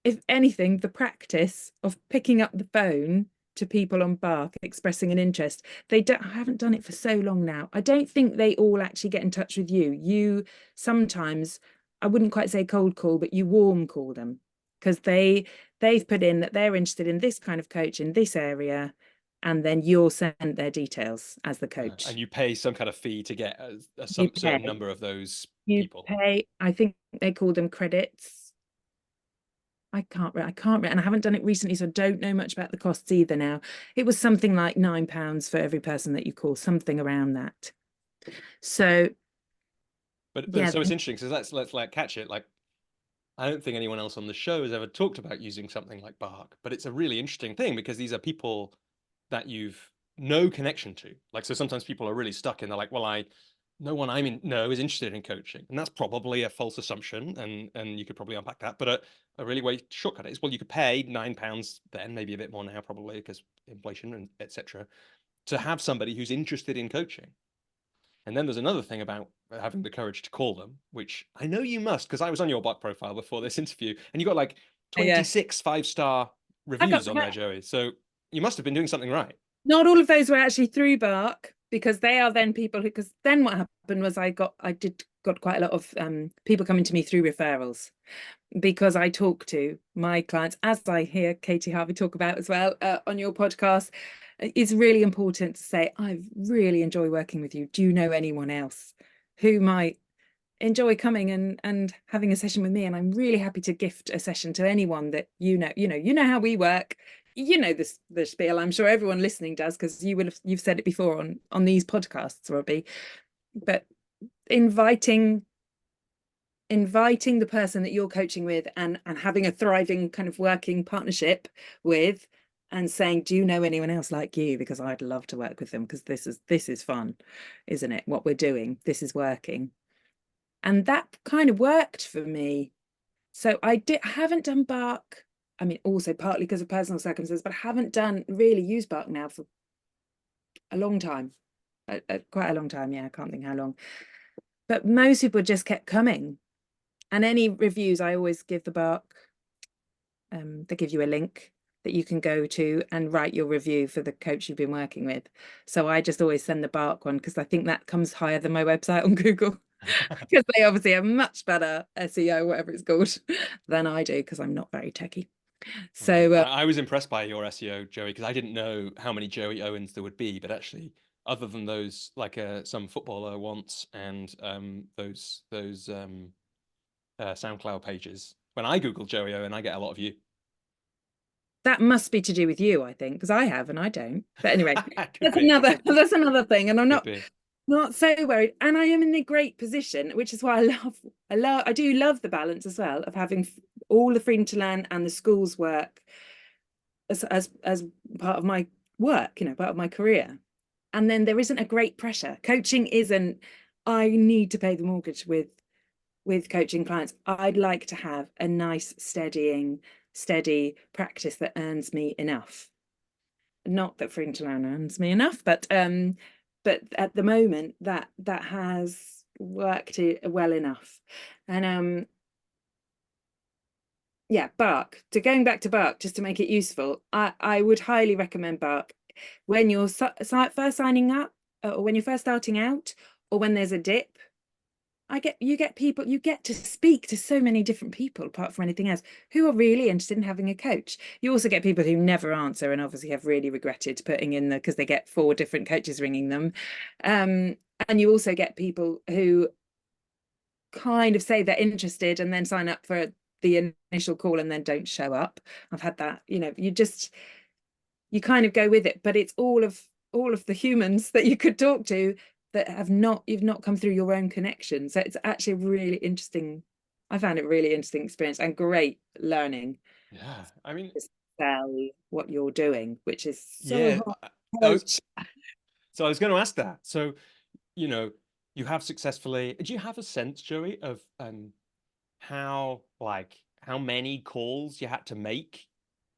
if anything, the practice of picking up the phone to people on Bark expressing an interest, I haven't done it for so long now. I don't think they all actually get in touch with you. You sometimes, I wouldn't quite say cold call, but you warm call them, because they've put in that they're interested in this kind of coach in this area, and then you're sent their details as the coach. And you pay some kind of fee to get You certain pay, number of those you people. pay, I think they call them credits. I can't, and I haven't done it recently, so I don't know much about the costs either now. It was something like £9 for every person that you call, something around that. So, But yeah, so it's interesting. So let's like catch it. Like, I don't think anyone else on the show has ever talked about using something like Bark, but it's a really interesting thing, because these are people that you've no connection to. Like, so sometimes people are really stuck in, they're like, well, no one know is interested in coaching. And that's probably a false assumption. And you could probably unpack that. But a really way to shortcut it is, well, you could pay £9 then, maybe a bit more now, probably, because inflation and etc., to have somebody who's interested in coaching. And then there's another thing about having the courage to call them, which I know you must, because I was on your Bark profile before this interview, and you got like 26 5-star reviews on there, Joey. So you must have been doing something right. Not all of those were actually through Bark, because they are then people who, because then what happened was I got quite a lot of people coming to me through referrals, because I talk to my clients, as I hear Katie Harvey talk about as well on your podcast. It's really important to say, I really enjoy working with you. Do you know anyone else who might enjoy coming and having a session with me? And I'm really happy to gift a session to anyone that you know how we work. You know this, the spiel. I'm sure everyone listening does, because you've said it before on these podcasts, Robbie. But inviting the person that you're coaching with, and having a thriving kind of working partnership with, and saying, do you know anyone else like you, because I'd love to work with them, because this is fun, isn't it? What we're doing, this is working. And that kind of worked for me. So I haven't done Bark, I mean, also partly because of personal circumstances, but I haven't really used Bark now for a long time, quite a long time. Yeah, I can't think how long. but most people just kept coming. And any reviews, I always give the Bark. They give you a link that you can go to and write your review for the coach you've been working with. So I just always send the Bark one because I think that comes higher than my website on Google because they obviously have much better SEO, whatever it's called, than I do because I'm not very techy. Right. So I was impressed by your SEO, Joey, because I didn't know how many Joey Owens there would be, but actually, other than those, like some footballer wants and those SoundCloud pages, when I Google Joey Owen, I get a lot of you. that must be to do with you, I think, because I have and I don't. But anyway, Could be. that's another thing. And I'm Could be. not so worried. And I am in a great position, which is why I do love the balance as well of having all the freedom to learn and the school's work as part of my work, part of my career. And then there isn't a great pressure. Coaching isn't, I need to pay the mortgage with coaching clients. I'd like to have a nice, steady practice that earns me enough. Not that freedom to learn earns me enough, but at the moment that has worked well enough. And yeah, Bark. To going back to Bark, just to make it useful, I would highly recommend Bark when you're first signing up, or when you're first starting out, or when there's a dip. You get to speak to so many different people, apart from anything else, who are really interested in having a coach. You also get people who never answer and obviously have really regretted putting in because they get 4 different coaches ringing them. And you also get people who kind of say they're interested and then sign up for the initial call and then don't show up. I've had that. You kind of go with it, but it's all of the humans that you could talk to that you've not come through your own connection. So it's actually really interesting. I found it a really interesting experience and great learning. Yeah. I mean, Sell what you're doing, which is so yeah. hard. So I was going to ask that. So, you have successfully, do you have a sense, Joey, of how many calls you had to make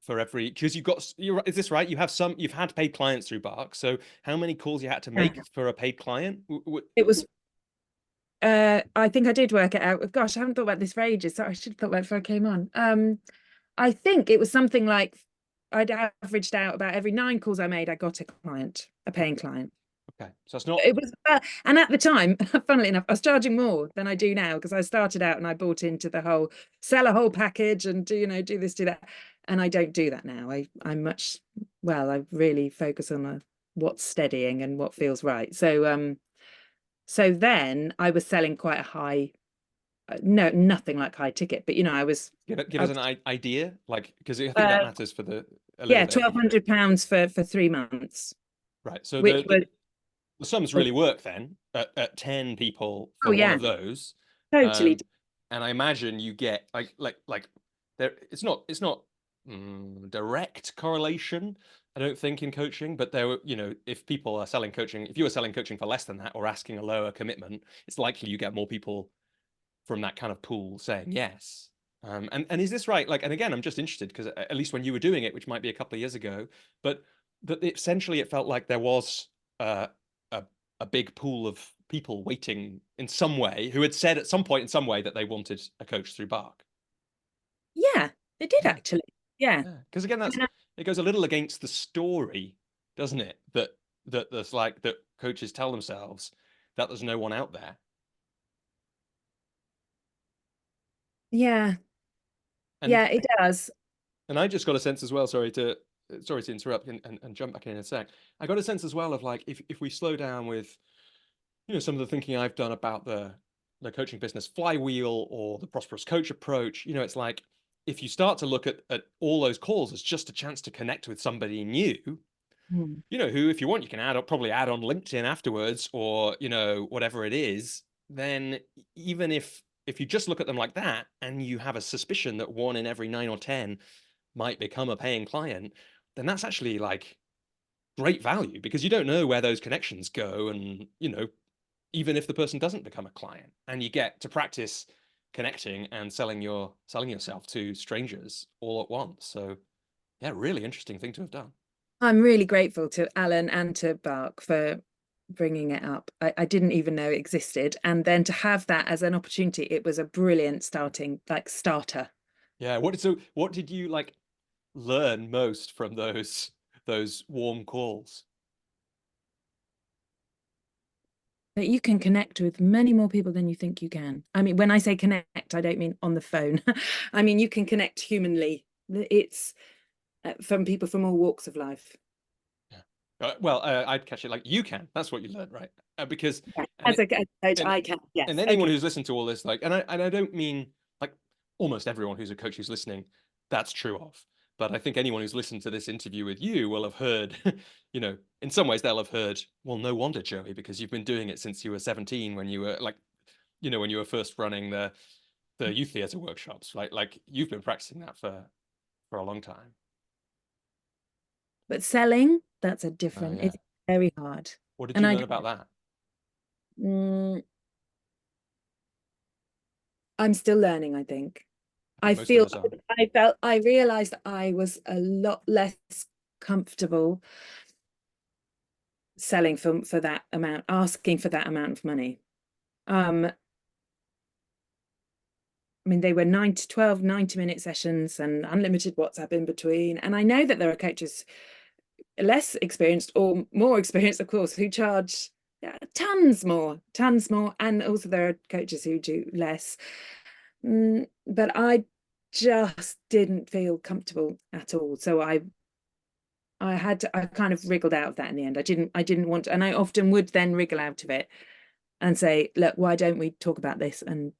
for every, because is this right? You've had paid clients through Bark. So how many calls you had to make for a paid client? It was I think I did work it out. Gosh, I haven't thought about this for ages. Sorry, I should have thought about it before I came on. I think it was something like I'd averaged out about every 9 calls I made, I got a paying client. Okay, so it's not. It was, and at the time, funnily enough, I was charging more than I do now because I started out and I bought into the whole sell a whole package and do this, do that, and I don't do that now. I really focus on what's steadying and what feels right. So then I was selling quite a high, no, nothing like high ticket, but I was Give us an idea, like, because I think that uh, matters for a little yeah, bit. £1,200 for 3 months, Right. So which was the sums really work then at 10 people oh for one yeah, of those. totally. And I imagine you get like there. It's not direct correlation. I don't think in coaching, but if people are selling coaching, if you were selling coaching for less than that or asking a lower commitment, it's likely you get more people from that kind of pool saying yes. And is this right? Like, and again, I'm just interested because at least when you were doing it, which might be a couple of years ago, but that essentially it felt like there was a big pool of people waiting in some way who had said at some point in some way that they wanted a coach through Bark. Yeah, it did Yeah, actually. Yeah. yeah. Because again, it goes a little against the story, doesn't it? That there's like that coaches tell themselves that there's no one out there. Yeah. And Yeah, it does. And I just got a sense as well, sorry to interrupt and jump back in a sec. I got a sense as well of like if we slow down with some of the thinking I've done about the coaching business flywheel or the prosperous coach approach, it's like if you start to look at all those calls as just a chance to connect with somebody new, Mm. who if you want you can probably add on LinkedIn afterwards or whatever it is, then even if you just look at them like that and you have a suspicion that 1 in every 9 or 10 might become a paying client, then that's actually like great value because you don't know where those connections go. And, even if the person doesn't become a client and you get to practice connecting and selling yourself to strangers all at once. So yeah, really interesting thing to have done. I'm really grateful to Alan and to Bark for bringing it up. I didn't even know it existed. And then to have that as an opportunity, it was a brilliant starter. Yeah. What did you like learn most from those warm calls? That you can connect with many more people than you think you can. I mean, when I say connect, I don't mean on the phone. I mean, you can connect humanly. It's from people from all walks of life. Yeah. Well, I'd catch it like you can. That's what you learn, right? Because Yeah. and As a coach, and I can. Yes. and anyone Okay. who's listened to all this, like, and I don't mean like almost everyone who's a coach who's listening, that's true of. But I think anyone who's listened to this interview with you will have heard, in some ways they'll have heard, well, no wonder, Joey, because you've been doing it since you were 17 when you were like, when you were first running the youth theatre workshops, right? Like you've been practicing that for a long time. But selling, that's a Oh different, yeah. it's very hard. What did And you I, learn about that? mm, I'm still learning, I think. I think most of us are. I realized I was a lot less comfortable selling for that amount, asking for that amount of money. I mean, they were 90-minute sessions and unlimited WhatsApp in between. And I know that there are coaches less experienced or more experienced, of course, who charge tons more. And also there are coaches who do less. But I just didn't feel comfortable at all. So I kind of wriggled out of that in the end. I didn't want to, and I often would then wriggle out of it and say, look, why don't we talk about this and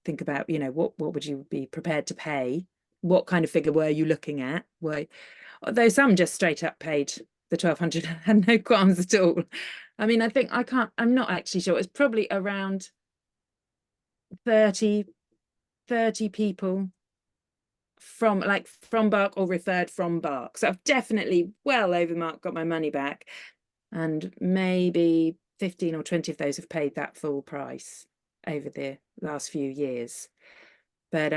think about, what would you be prepared to pay? What kind of figure were you looking at? Although some just straight up paid the 1,200 and no qualms at all. I mean, I'm not actually sure. It's probably around 30 people from Bark or referred from Bark. So I've definitely well over Mark got my money back, and maybe 15 or 20 of those have paid that full price over the last few years. But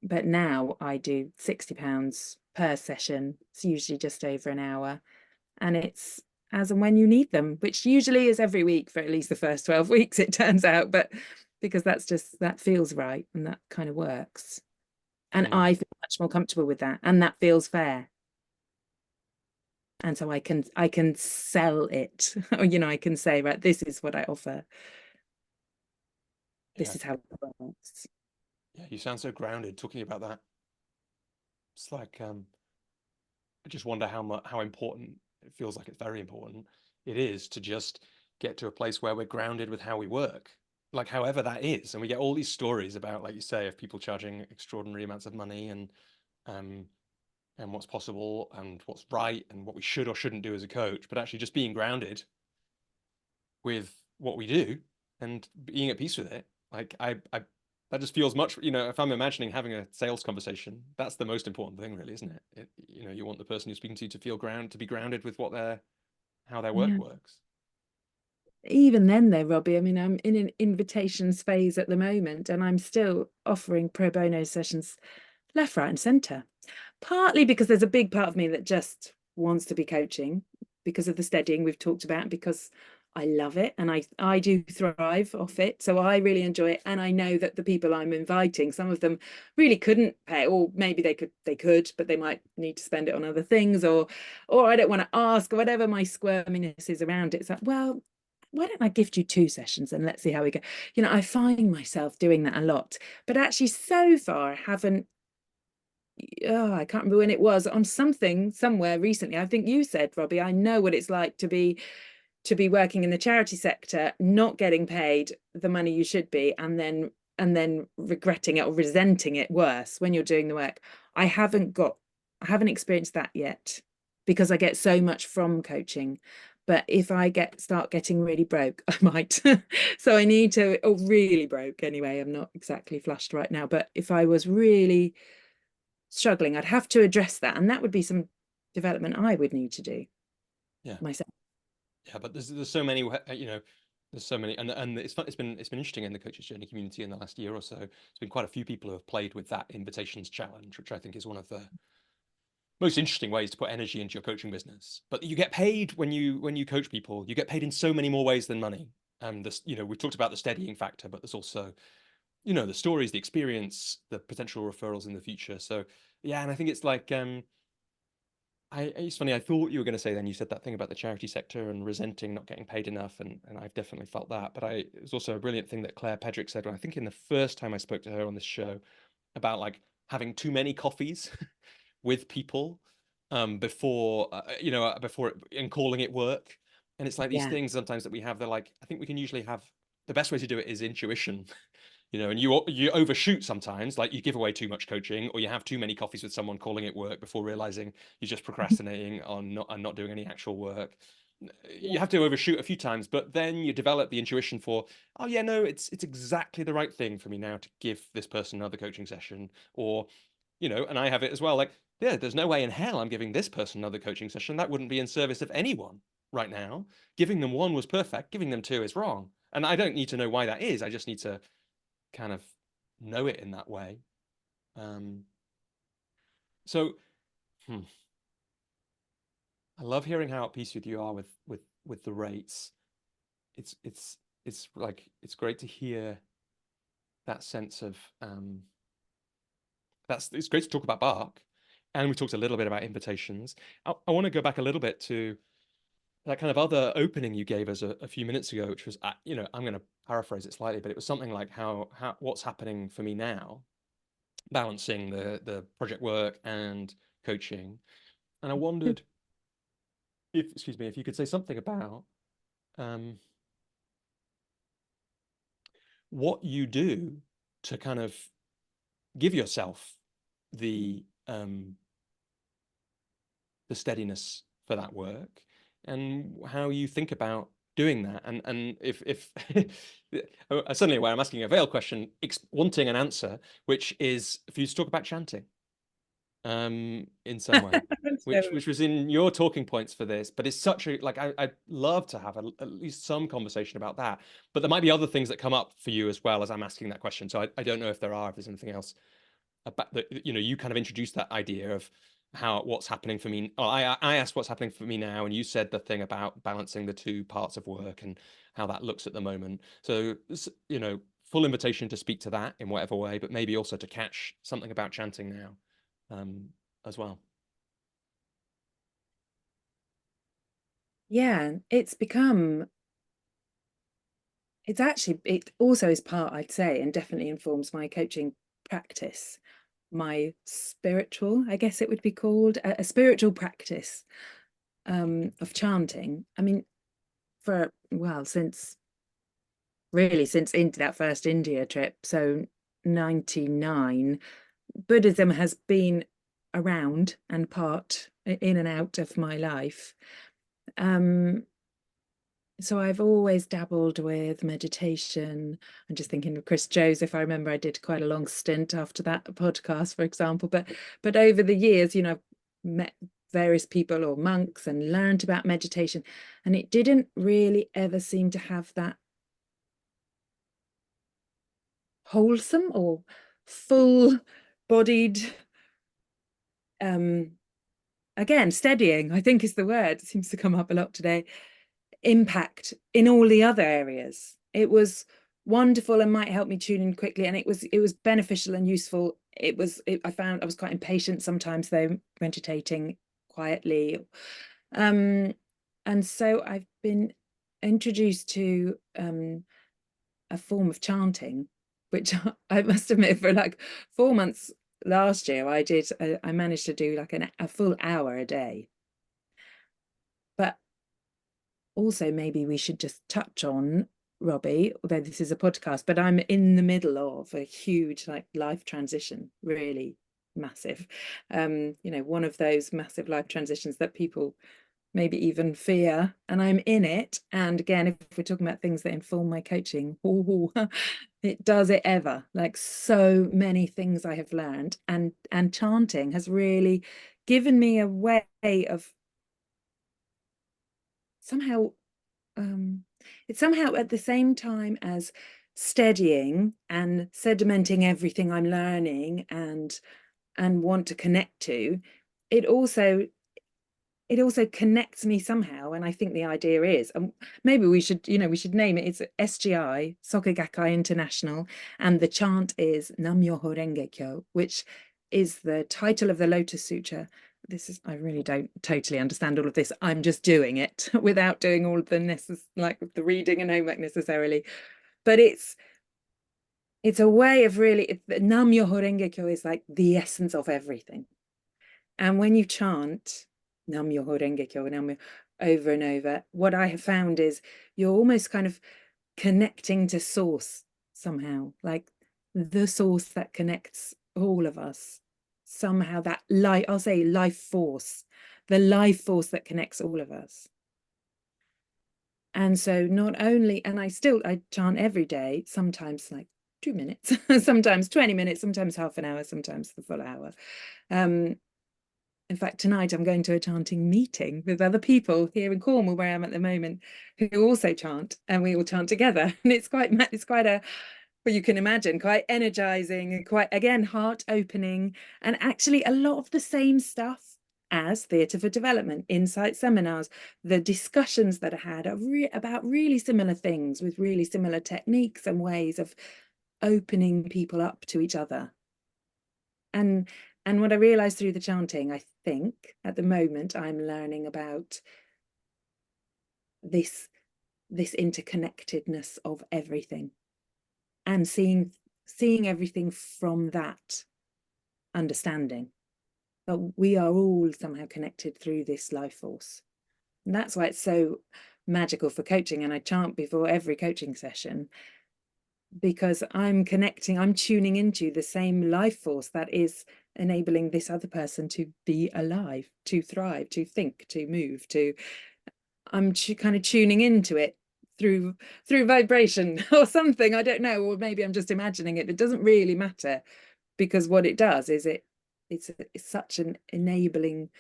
now I do £60 per session. It's usually just over an hour, and it's as and when you need them, which usually is every week for at least the first 12 weeks, it turns out, but because that feels right and that kind of works. And I feel much more comfortable with that, and that feels fair. And so I can sell it, or I can say, right, this is what I offer. Yeah. This is how it works. Yeah, you sound so grounded talking about that. It's like I just wonder how important it feels like it's very important it is to just get to a place where we're grounded with how we work, like however that is. And we get all these stories about, like you say, of people charging extraordinary amounts of money um and what's possible and what's right and what we should or shouldn't do as a coach, but actually just being grounded with what we do and being at peace with it. Like I that just feels much, if I'm imagining having a sales conversation, that's the most important thing really, isn't it? You want the person you're speaking to feel to be grounded with how their work Yeah. works. Even then, though, Robbie, I mean, I'm in an invitations phase at the moment, and I'm still offering pro bono sessions left, right, and centre. Partly because there's a big part of me that just wants to be coaching because of the steadying we've talked about, because I love it and I do thrive off it. So I really enjoy it. And I know that the people I'm inviting, some of them really couldn't pay, or maybe they could, but they might need to spend it on other things, or I don't want to ask, or whatever my squirminess is around it. It's like, well, why don't I gift you 2 sessions and let's see how we go? I find myself doing that a lot, but actually so far I haven't. I can't remember when it was, on something somewhere recently. I think you said, Robbie, I know what it's like to be working in the charity sector, not getting paid the money you should be, and then regretting it or resenting it worse when you're doing the work. I haven't experienced that yet, because I get so much from coaching. But if I start getting really broke, I might. So I need to, or really broke anyway. I'm not exactly flushed right now, but if I was really struggling, I'd have to address that, and that would be some development I would need to do Yeah. myself. Yeah, but there's so many, there's so many, and it's fun. It's been interesting in the coaches journey community in the last year or so. It's been quite a few people who have played with that invitations challenge, which I think is one of most interesting ways to put energy into your coaching business. But you get paid when you coach people. You get paid in so many more ways than money. And this, we talked about the steadying factor, but there's also, the stories, the experience, the potential referrals in the future. So yeah, and I think it's like, it's funny. I thought you were going to say, then you said that thing about the charity sector and resenting not getting paid enough, and I've definitely felt that. But it was also a brilliant thing that Claire Pedrick said, I think in the first time I spoke to her on this show, about like having too many coffees with people before before and calling it work. And it's like these Yeah. things sometimes that we have, they're like, I think we can usually have, the best way to do it is intuition. And you overshoot sometimes, like you give away too much coaching, or you have too many coffees with someone calling it work before realizing you're just procrastinating on not doing any actual work. You have to overshoot a few times, but then you develop the intuition for, oh yeah, no, it's exactly the right thing for me now to give this person another coaching session. Or and I have it as well, like, yeah, there's no way in hell I'm giving this person another coaching session. That wouldn't be in service of anyone right now. Giving them one was perfect, giving them two is wrong. And I don't need to know why that is. I just need to kind of know it in that way. So I love hearing how at peace with you are with the rates. It's like, it's great to hear that sense of it's great to talk about bark, and we talked a little bit about invitations. I want to go back a little bit to that kind of other opening you gave us a few minutes ago, which was, I'm going to paraphrase it slightly, but it was something like how what's happening for me now, balancing the project work and coaching. And I wondered if you could say something about what you do to kind of give yourself the steadiness for that work, and how you think about doing that. And if suddenly aware I'm asking a veiled question, wanting an answer, which is for you to talk about chanting in some way, which was in your talking points for this. But it's such a, like, I'd love to have at least some conversation about that. But there might be other things that come up for you as well as I'm asking that question. So I don't know if there's anything else about that. You kind of introduced that idea of what's happening for me. Oh, I asked what's happening for me now, and you said the thing about balancing the two parts of work and how that looks at the moment. So full invitation to speak to that in whatever way, but maybe also to catch something about chanting now as well. Yeah, it also is part, I'd say, and definitely informs my coaching practice, my spiritual, I guess it would be called, a spiritual practice of chanting. I mean, since that first India trip, so 99, Buddhism has been around and part in and out of my life. So I've always dabbled with meditation. I'm just thinking of Chris Joseph. I remember I did quite a long stint after that podcast, for example. But over the years, I've met various people or monks and learned about meditation, and it didn't really ever seem to have that wholesome or full-bodied, again, steadying, I think is the word. It seems to come up a lot today. Impact in all the other areas. It was wonderful and might help me tune in quickly, and it was beneficial and useful. I found I was quite impatient sometimes, though, meditating quietly. And so I've been introduced to a form of chanting, which I must admit, for like 4 months last year, I managed to do like a full hour a day. But also, maybe we should just touch on, Robbie, although this is a podcast, but I'm in the middle of a huge life transition, really massive. One of those massive life transitions that people maybe even fear, and I'm in it. And again, if we're talking about things that inform my coaching, it does it ever. Like, so many things I have learned, and chanting has really given me a way of somehow it's somehow at the same time as steadying and sedimenting everything I'm learning and want to connect to. it also connects me somehow. And I think the idea is, maybe we should name it. It's SGI, Soka Gakkai International, and the chant is Nam Myoho Renge Kyo, which is the title of the Lotus Sutra. I really don't totally understand all of this. I'm just doing it without doing all of the like the reading and homework necessarily. But it's a way of really, Nam Myoho Renge Kyo is like the essence of everything. And when you chant Nam Myoho Renge Kyo, over and over, what I have found is you're almost kind of connecting to source somehow, like the source that connects all of us. Somehow that I'll say life force, the life force that connects all of us. And so not only, and I chant every day, sometimes like 2 minutes, sometimes 20 minutes, sometimes half an hour, sometimes the full hour. In fact, tonight I'm going to a chanting meeting with other people here in Cornwall, where I'm at the moment, who also chant, and we all chant together. And it's quite a, well, you can imagine, quite energizing and quite, again, heart opening, and actually a lot of the same stuff as Theatre for Development, Insight seminars. The discussions that I had are about really similar things, with really similar techniques and ways of opening people up to each other. And what I realized through the chanting, I think at the moment I'm learning about this interconnectedness of everything, and seeing everything from that understanding, that we are all somehow connected through this life force. And that's why it's so magical for coaching. And I chant before every coaching session, because I'm tuning into the same life force that is enabling this other person to be alive, to thrive, to think, to move, I'm kind of tuning into it through vibration or something. I don't know, or maybe I'm just imagining it. It doesn't really matter, because what it does is it's such an enabling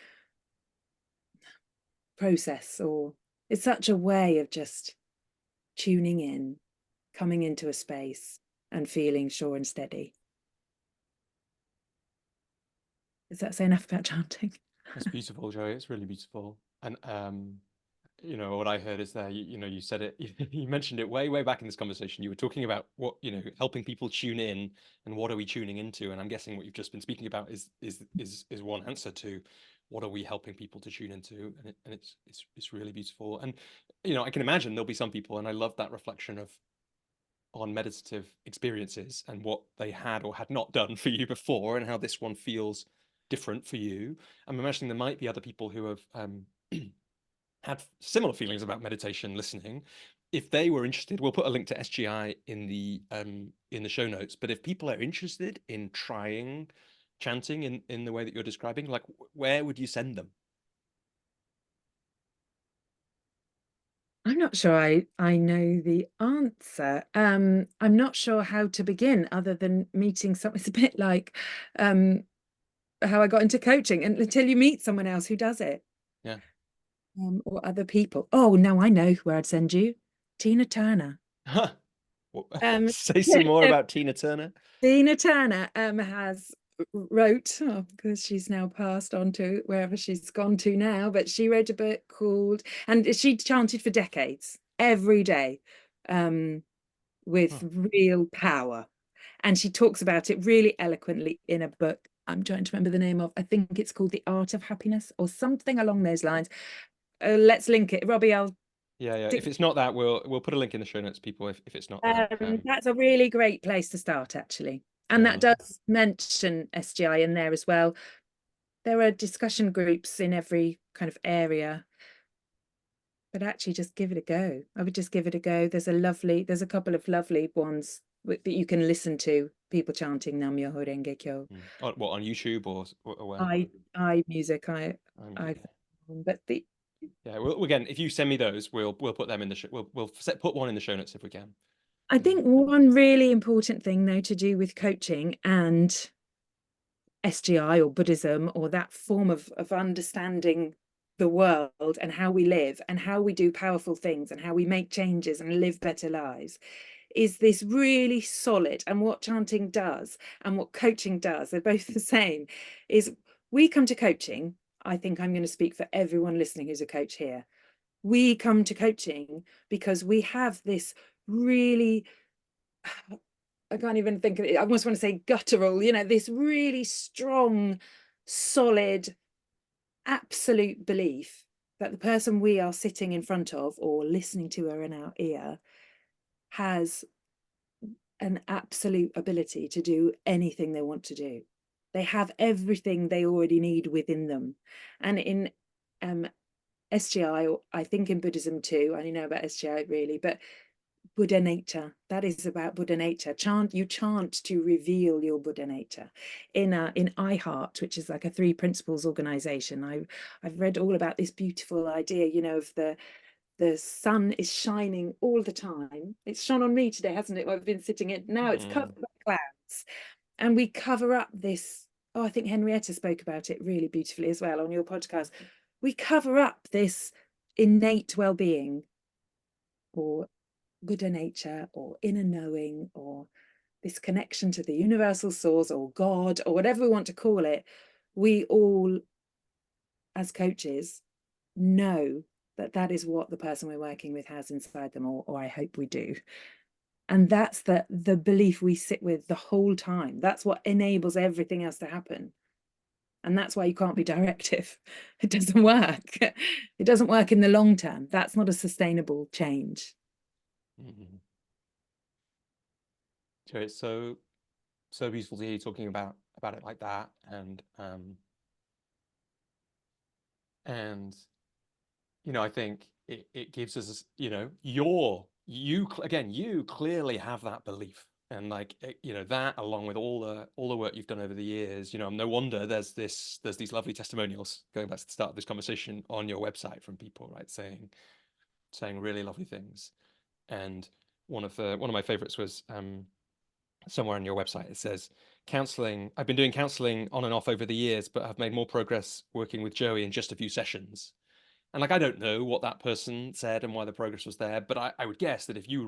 process, or it's such a way of just tuning in, coming into a space and feeling sure and steady. Does that say enough about chanting? It's beautiful, Joey. It's really beautiful. And what I heard is there, you said it, you mentioned it way back in this conversation. You were talking about what, helping people tune in, and what are we tuning into? And I'm guessing what you've just been speaking about is one answer to what are we helping people to tune into, and it's really beautiful. And I can imagine there'll be some people, and I love that reflection on meditative experiences and what they had or had not done for you before, and how this one feels different for you. I'm imagining there might be other people who have had similar feelings about meditation listening. If they were interested, we'll put a link to SGI in the show notes. But if people are interested in trying chanting in the way that you're describing, like, where would you send them? I'm not sure I know the answer. I'm not sure how to begin, other than meeting someone. It's a bit like how I got into coaching, and until you meet someone else who does it. Yeah. Or other people. Oh, no, I know where I'd send you. Tina Turner. Huh. Say some more about Tina Turner. Tina Turner wrote, because she's now passed on to wherever she's gone to now, but she wrote a book called, and she chanted for decades, every day, with real power. And she talks about it really eloquently in a book I'm trying to remember the name of. I think it's called The Art of Happiness, or something along those lines. Let's link it. Robbie, Yeah. If it's not that, we'll put a link in the show notes, people, if it's not that. that's a really great place to start, actually. And Yeah, that does mention SGI in there as well. There are discussion groups in every kind of area, but actually just give it a go. I would just give it a go. There's a couple of lovely ones that you can listen to, people chanting Nam Myoho Renge Kyo. What, on YouTube or where? Music. But yeah. Well, again, if you send me those, we'll put them in the show. We'll put one in the show notes if we can. I think one really important thing, though, to do with coaching and SGI or Buddhism, or that form of understanding the world and how we live and how we do powerful things and how we make changes and live better lives, is this really solid. And what chanting does and what coaching does, they're both the same, is we come to coaching, I think I'm going to speak for everyone listening who's a coach here. We come to coaching because we have this really, I can't even think of it, I almost want to say guttural, this really strong, solid, absolute belief that the person we are sitting in front of or listening to or in our ear has an absolute ability to do anything they want to do. They have everything they already need within them. And in SGI, or I think in Buddhism too, I only know about SGI really, but Buddha nature, that is about Buddha nature. You chant to reveal your Buddha nature. In iHeart, which is like a 3 principles organization, I've read all about this beautiful idea, of the sun is shining all the time. It's shone on me today, hasn't it? I've been sitting in, now it's covered by clouds. And we cover up this, I think Henrietta spoke about it really beautifully as well on your podcast. We cover up this innate well-being or Buddha nature or inner knowing or this connection to the universal source or God or whatever we want to call it. We all, as coaches, know that is what the person we're working with has inside them, or I hope we do. And that's the belief we sit with the whole time. That's what enables everything else to happen. And that's why you can't be directive. It doesn't work. It doesn't work in the long term. That's not a sustainable change. Mm-hmm. So it's so beautiful to hear you talking about it like that, and I think it gives us, you clearly have that belief, and that, along with all the work you've done over the years, no wonder there's these lovely testimonials, going back to the start of this conversation, on your website from people, right, saying really lovely things. And one of my favorites was somewhere on your website. It says, counseling, I've been doing counseling on and off over the years, but I've made more progress working with Joey in just a few sessions. And I don't know what that person said and why the progress was there, but I would guess that if you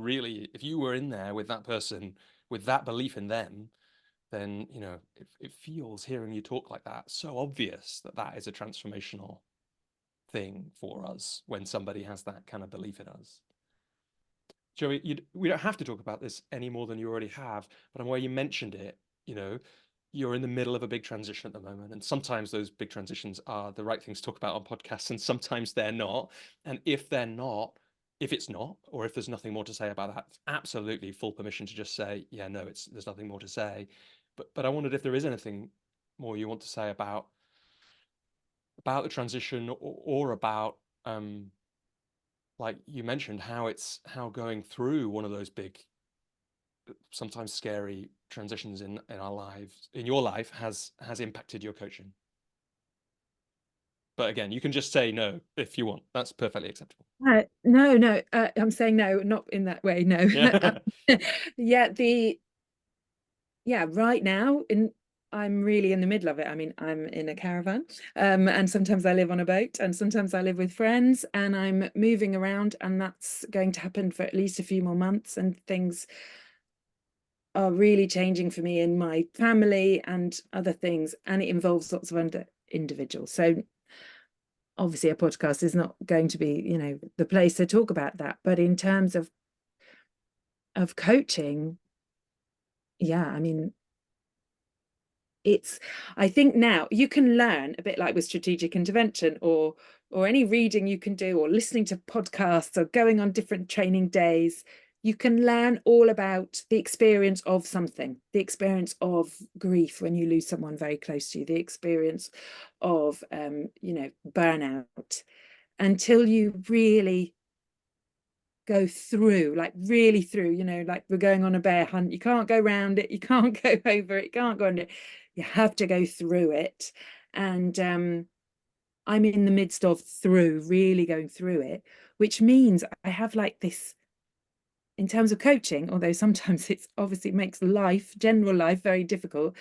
were in there with that person, with that belief in them, then, it feels, hearing you talk like that, so obvious that is a transformational thing for us when somebody has that kind of belief in us. Joey, we don't have to talk about this any more than you already have, but I'm aware you mentioned it, you're in the middle of a big transition at the moment, and sometimes those big transitions are the right things to talk about on podcasts, and sometimes they're not. And if it's not, or if there's nothing more to say about that, it's absolutely full permission to just say, yeah, no, there's nothing more to say. But I wondered if there is anything more you want to say about the transition, or about like you mentioned, how going through one of those big, sometimes scary transitions in our lives, in your life, has impacted your coaching. But again, you can just say no if you want. That's perfectly acceptable. No, I'm saying no, not in that way. No. Yeah, right now I'm really in the middle of it. I mean, I'm in a caravan, and sometimes I live on a boat, and sometimes I live with friends, and I'm moving around, and that's going to happen for at least a few more months, and things are really changing for me in my family and other things, and it involves lots of individuals. So obviously a podcast is not going to be, the place to talk about that. But in terms of coaching, yeah, I mean, I think now you can learn a bit like with strategic intervention, or any reading you can do, or listening to podcasts, or going on different training days. You can learn all about the experience of something, the experience of grief when you lose someone very close to you, the experience of burnout, until you really go through, like really through, like we're going on a bear hunt. You can't go around it, you can't go over it, you can't go under it. You have to go through it. And I'm in the midst of really going through it, which means I have like this, in terms of coaching, although sometimes it's obviously makes general life very difficult.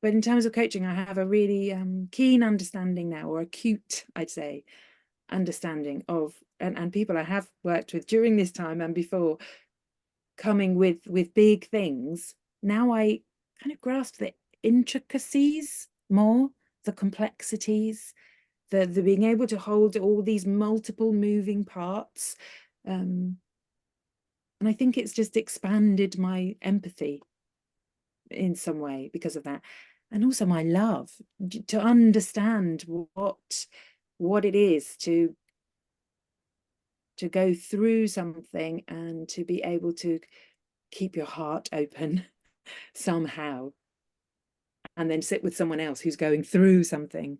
But in terms of coaching, I have a really keen understanding now, or acute, I'd say, understanding of, and people I have worked with during this time and before, coming with big things. Now I kind of grasp the intricacies more, the complexities, the being able to hold all these multiple moving parts. And I think it's just expanded my empathy in some way because of that. And also my love to understand what it is to go through something and to be able to keep your heart open somehow, and then sit with someone else who's going through something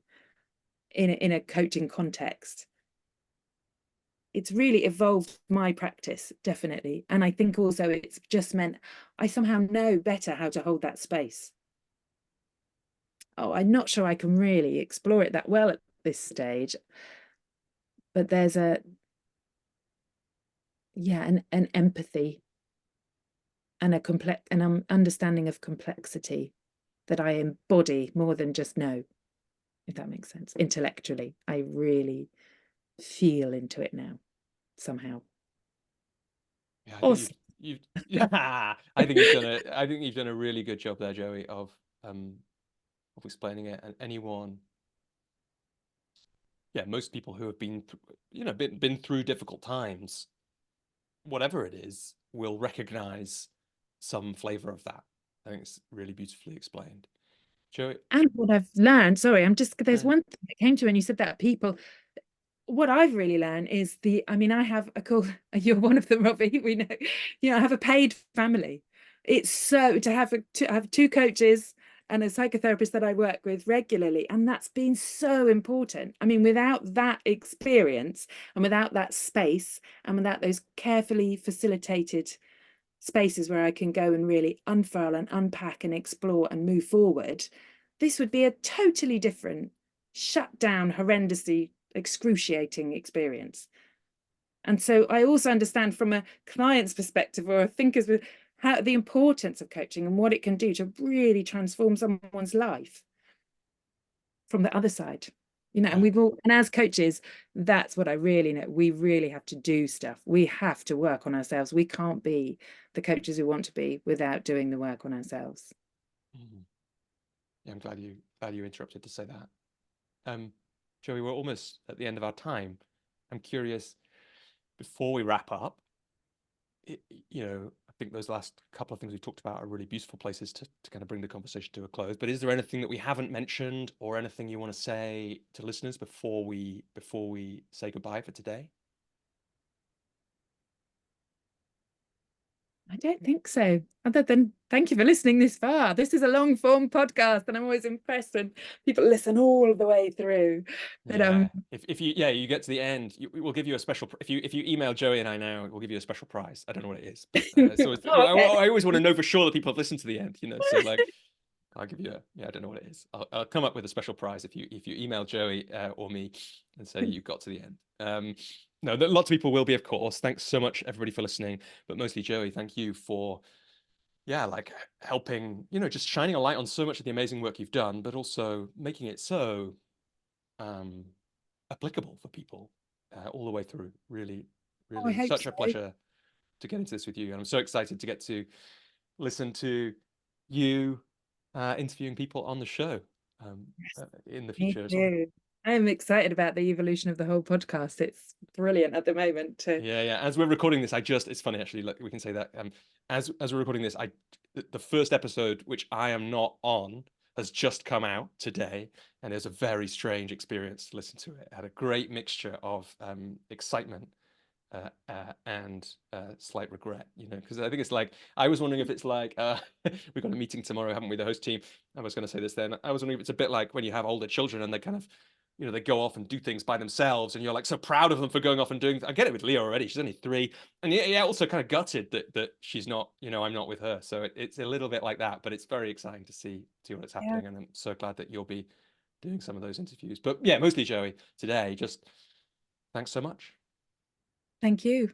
in a coaching context. It's really evolved my practice, definitely. And I think also it's just meant I somehow know better how to hold that space. Oh, I'm not sure I can really explore it that well at this stage, but there's an empathy and an understanding of complexity that I embody more than just know, if that makes sense. Intellectually, I really feel into it now, somehow. Yeah, I think Awesome. you've yeah, I think you've done a really good job there, Joey, of explaining it. And anyone, yeah, most people who have been been through difficult times, whatever it is, will recognize some flavor of that. I think it's really beautifully explained. Joey, And what I've learned, sorry, there's one thing that came to when you said that, people, what I've really learned is I have a call, you're one of them, Robbie, we know, I have a paid family. It's so to have two coaches and a psychotherapist that I work with regularly. And that's been so important. I mean, without that experience and without that space and without those carefully facilitated spaces where I can go and really unfurl and unpack and explore and move forward, this would be a totally different, shut down, horrendously excruciating experience. And so I also understand from a client's perspective or a thinker's, how the importance of coaching and what it can do to really transform someone's life from the other side. And and as coaches, that's what I really know. We really have to do stuff. We have to work on ourselves. We can't be the coaches we want to be without doing the work on ourselves. Yeah, I'm glad you interrupted to say that. Joey, we're almost at the end of our time. I'm curious, before we wrap up, I think those last couple of things we've talked about are really beautiful places to kind of bring the conversation to a close. But is there anything that we haven't mentioned or anything you want to say to listeners before we say goodbye for today? I don't think so. Other than thank you for listening this far. This is a long form podcast, and I'm always impressed when people listen all the way through. But Yeah, if you get to the end, we'll give you a special. If you email Joey and I now, we'll give you a special prize. I don't know what it is, but so Oh, okay. I always want to know for sure that people have listened to the end. So like, I'll give you I don't know what it is. I'll come up with a special prize if you email Joey or me and say you got to the end. No, lots of people will be, of course. Thanks so much, everybody, for listening. But mostly, Joey, thank you for, like helping, just shining a light on so much of the amazing work you've done, but also making it so applicable for people all the way through. Really, I really, hope such so. a pleasure to get into this with you. And I'm so excited to get to listen to you interviewing people on the show in the Me future as well. too. I'm excited about the evolution of the whole podcast. It's brilliant at the moment. Yeah. As we're recording this, it's funny actually. Like we can say that as we're recording this, the first episode, which I am not on, has just come out today, and it was a very strange experience to listen to it. It had a great mixture of excitement and slight regret, because I think it's like, I was wondering if it's like, we've got a meeting tomorrow, haven't we, the host team? I was going to say this then. I was wondering if it's a bit like when you have older children and they kind of, they go off and do things by themselves, and you're like so proud of them for going off and doing. I get it with Leah already; she's only 3, and yeah, also kind of gutted that she's not, I'm not with her. So it's a little bit like that, but it's very exciting to see what's Yeah. happening, and I'm so glad that you'll be doing some of those interviews. But yeah, mostly Joey today. Just thanks so much. Thank you.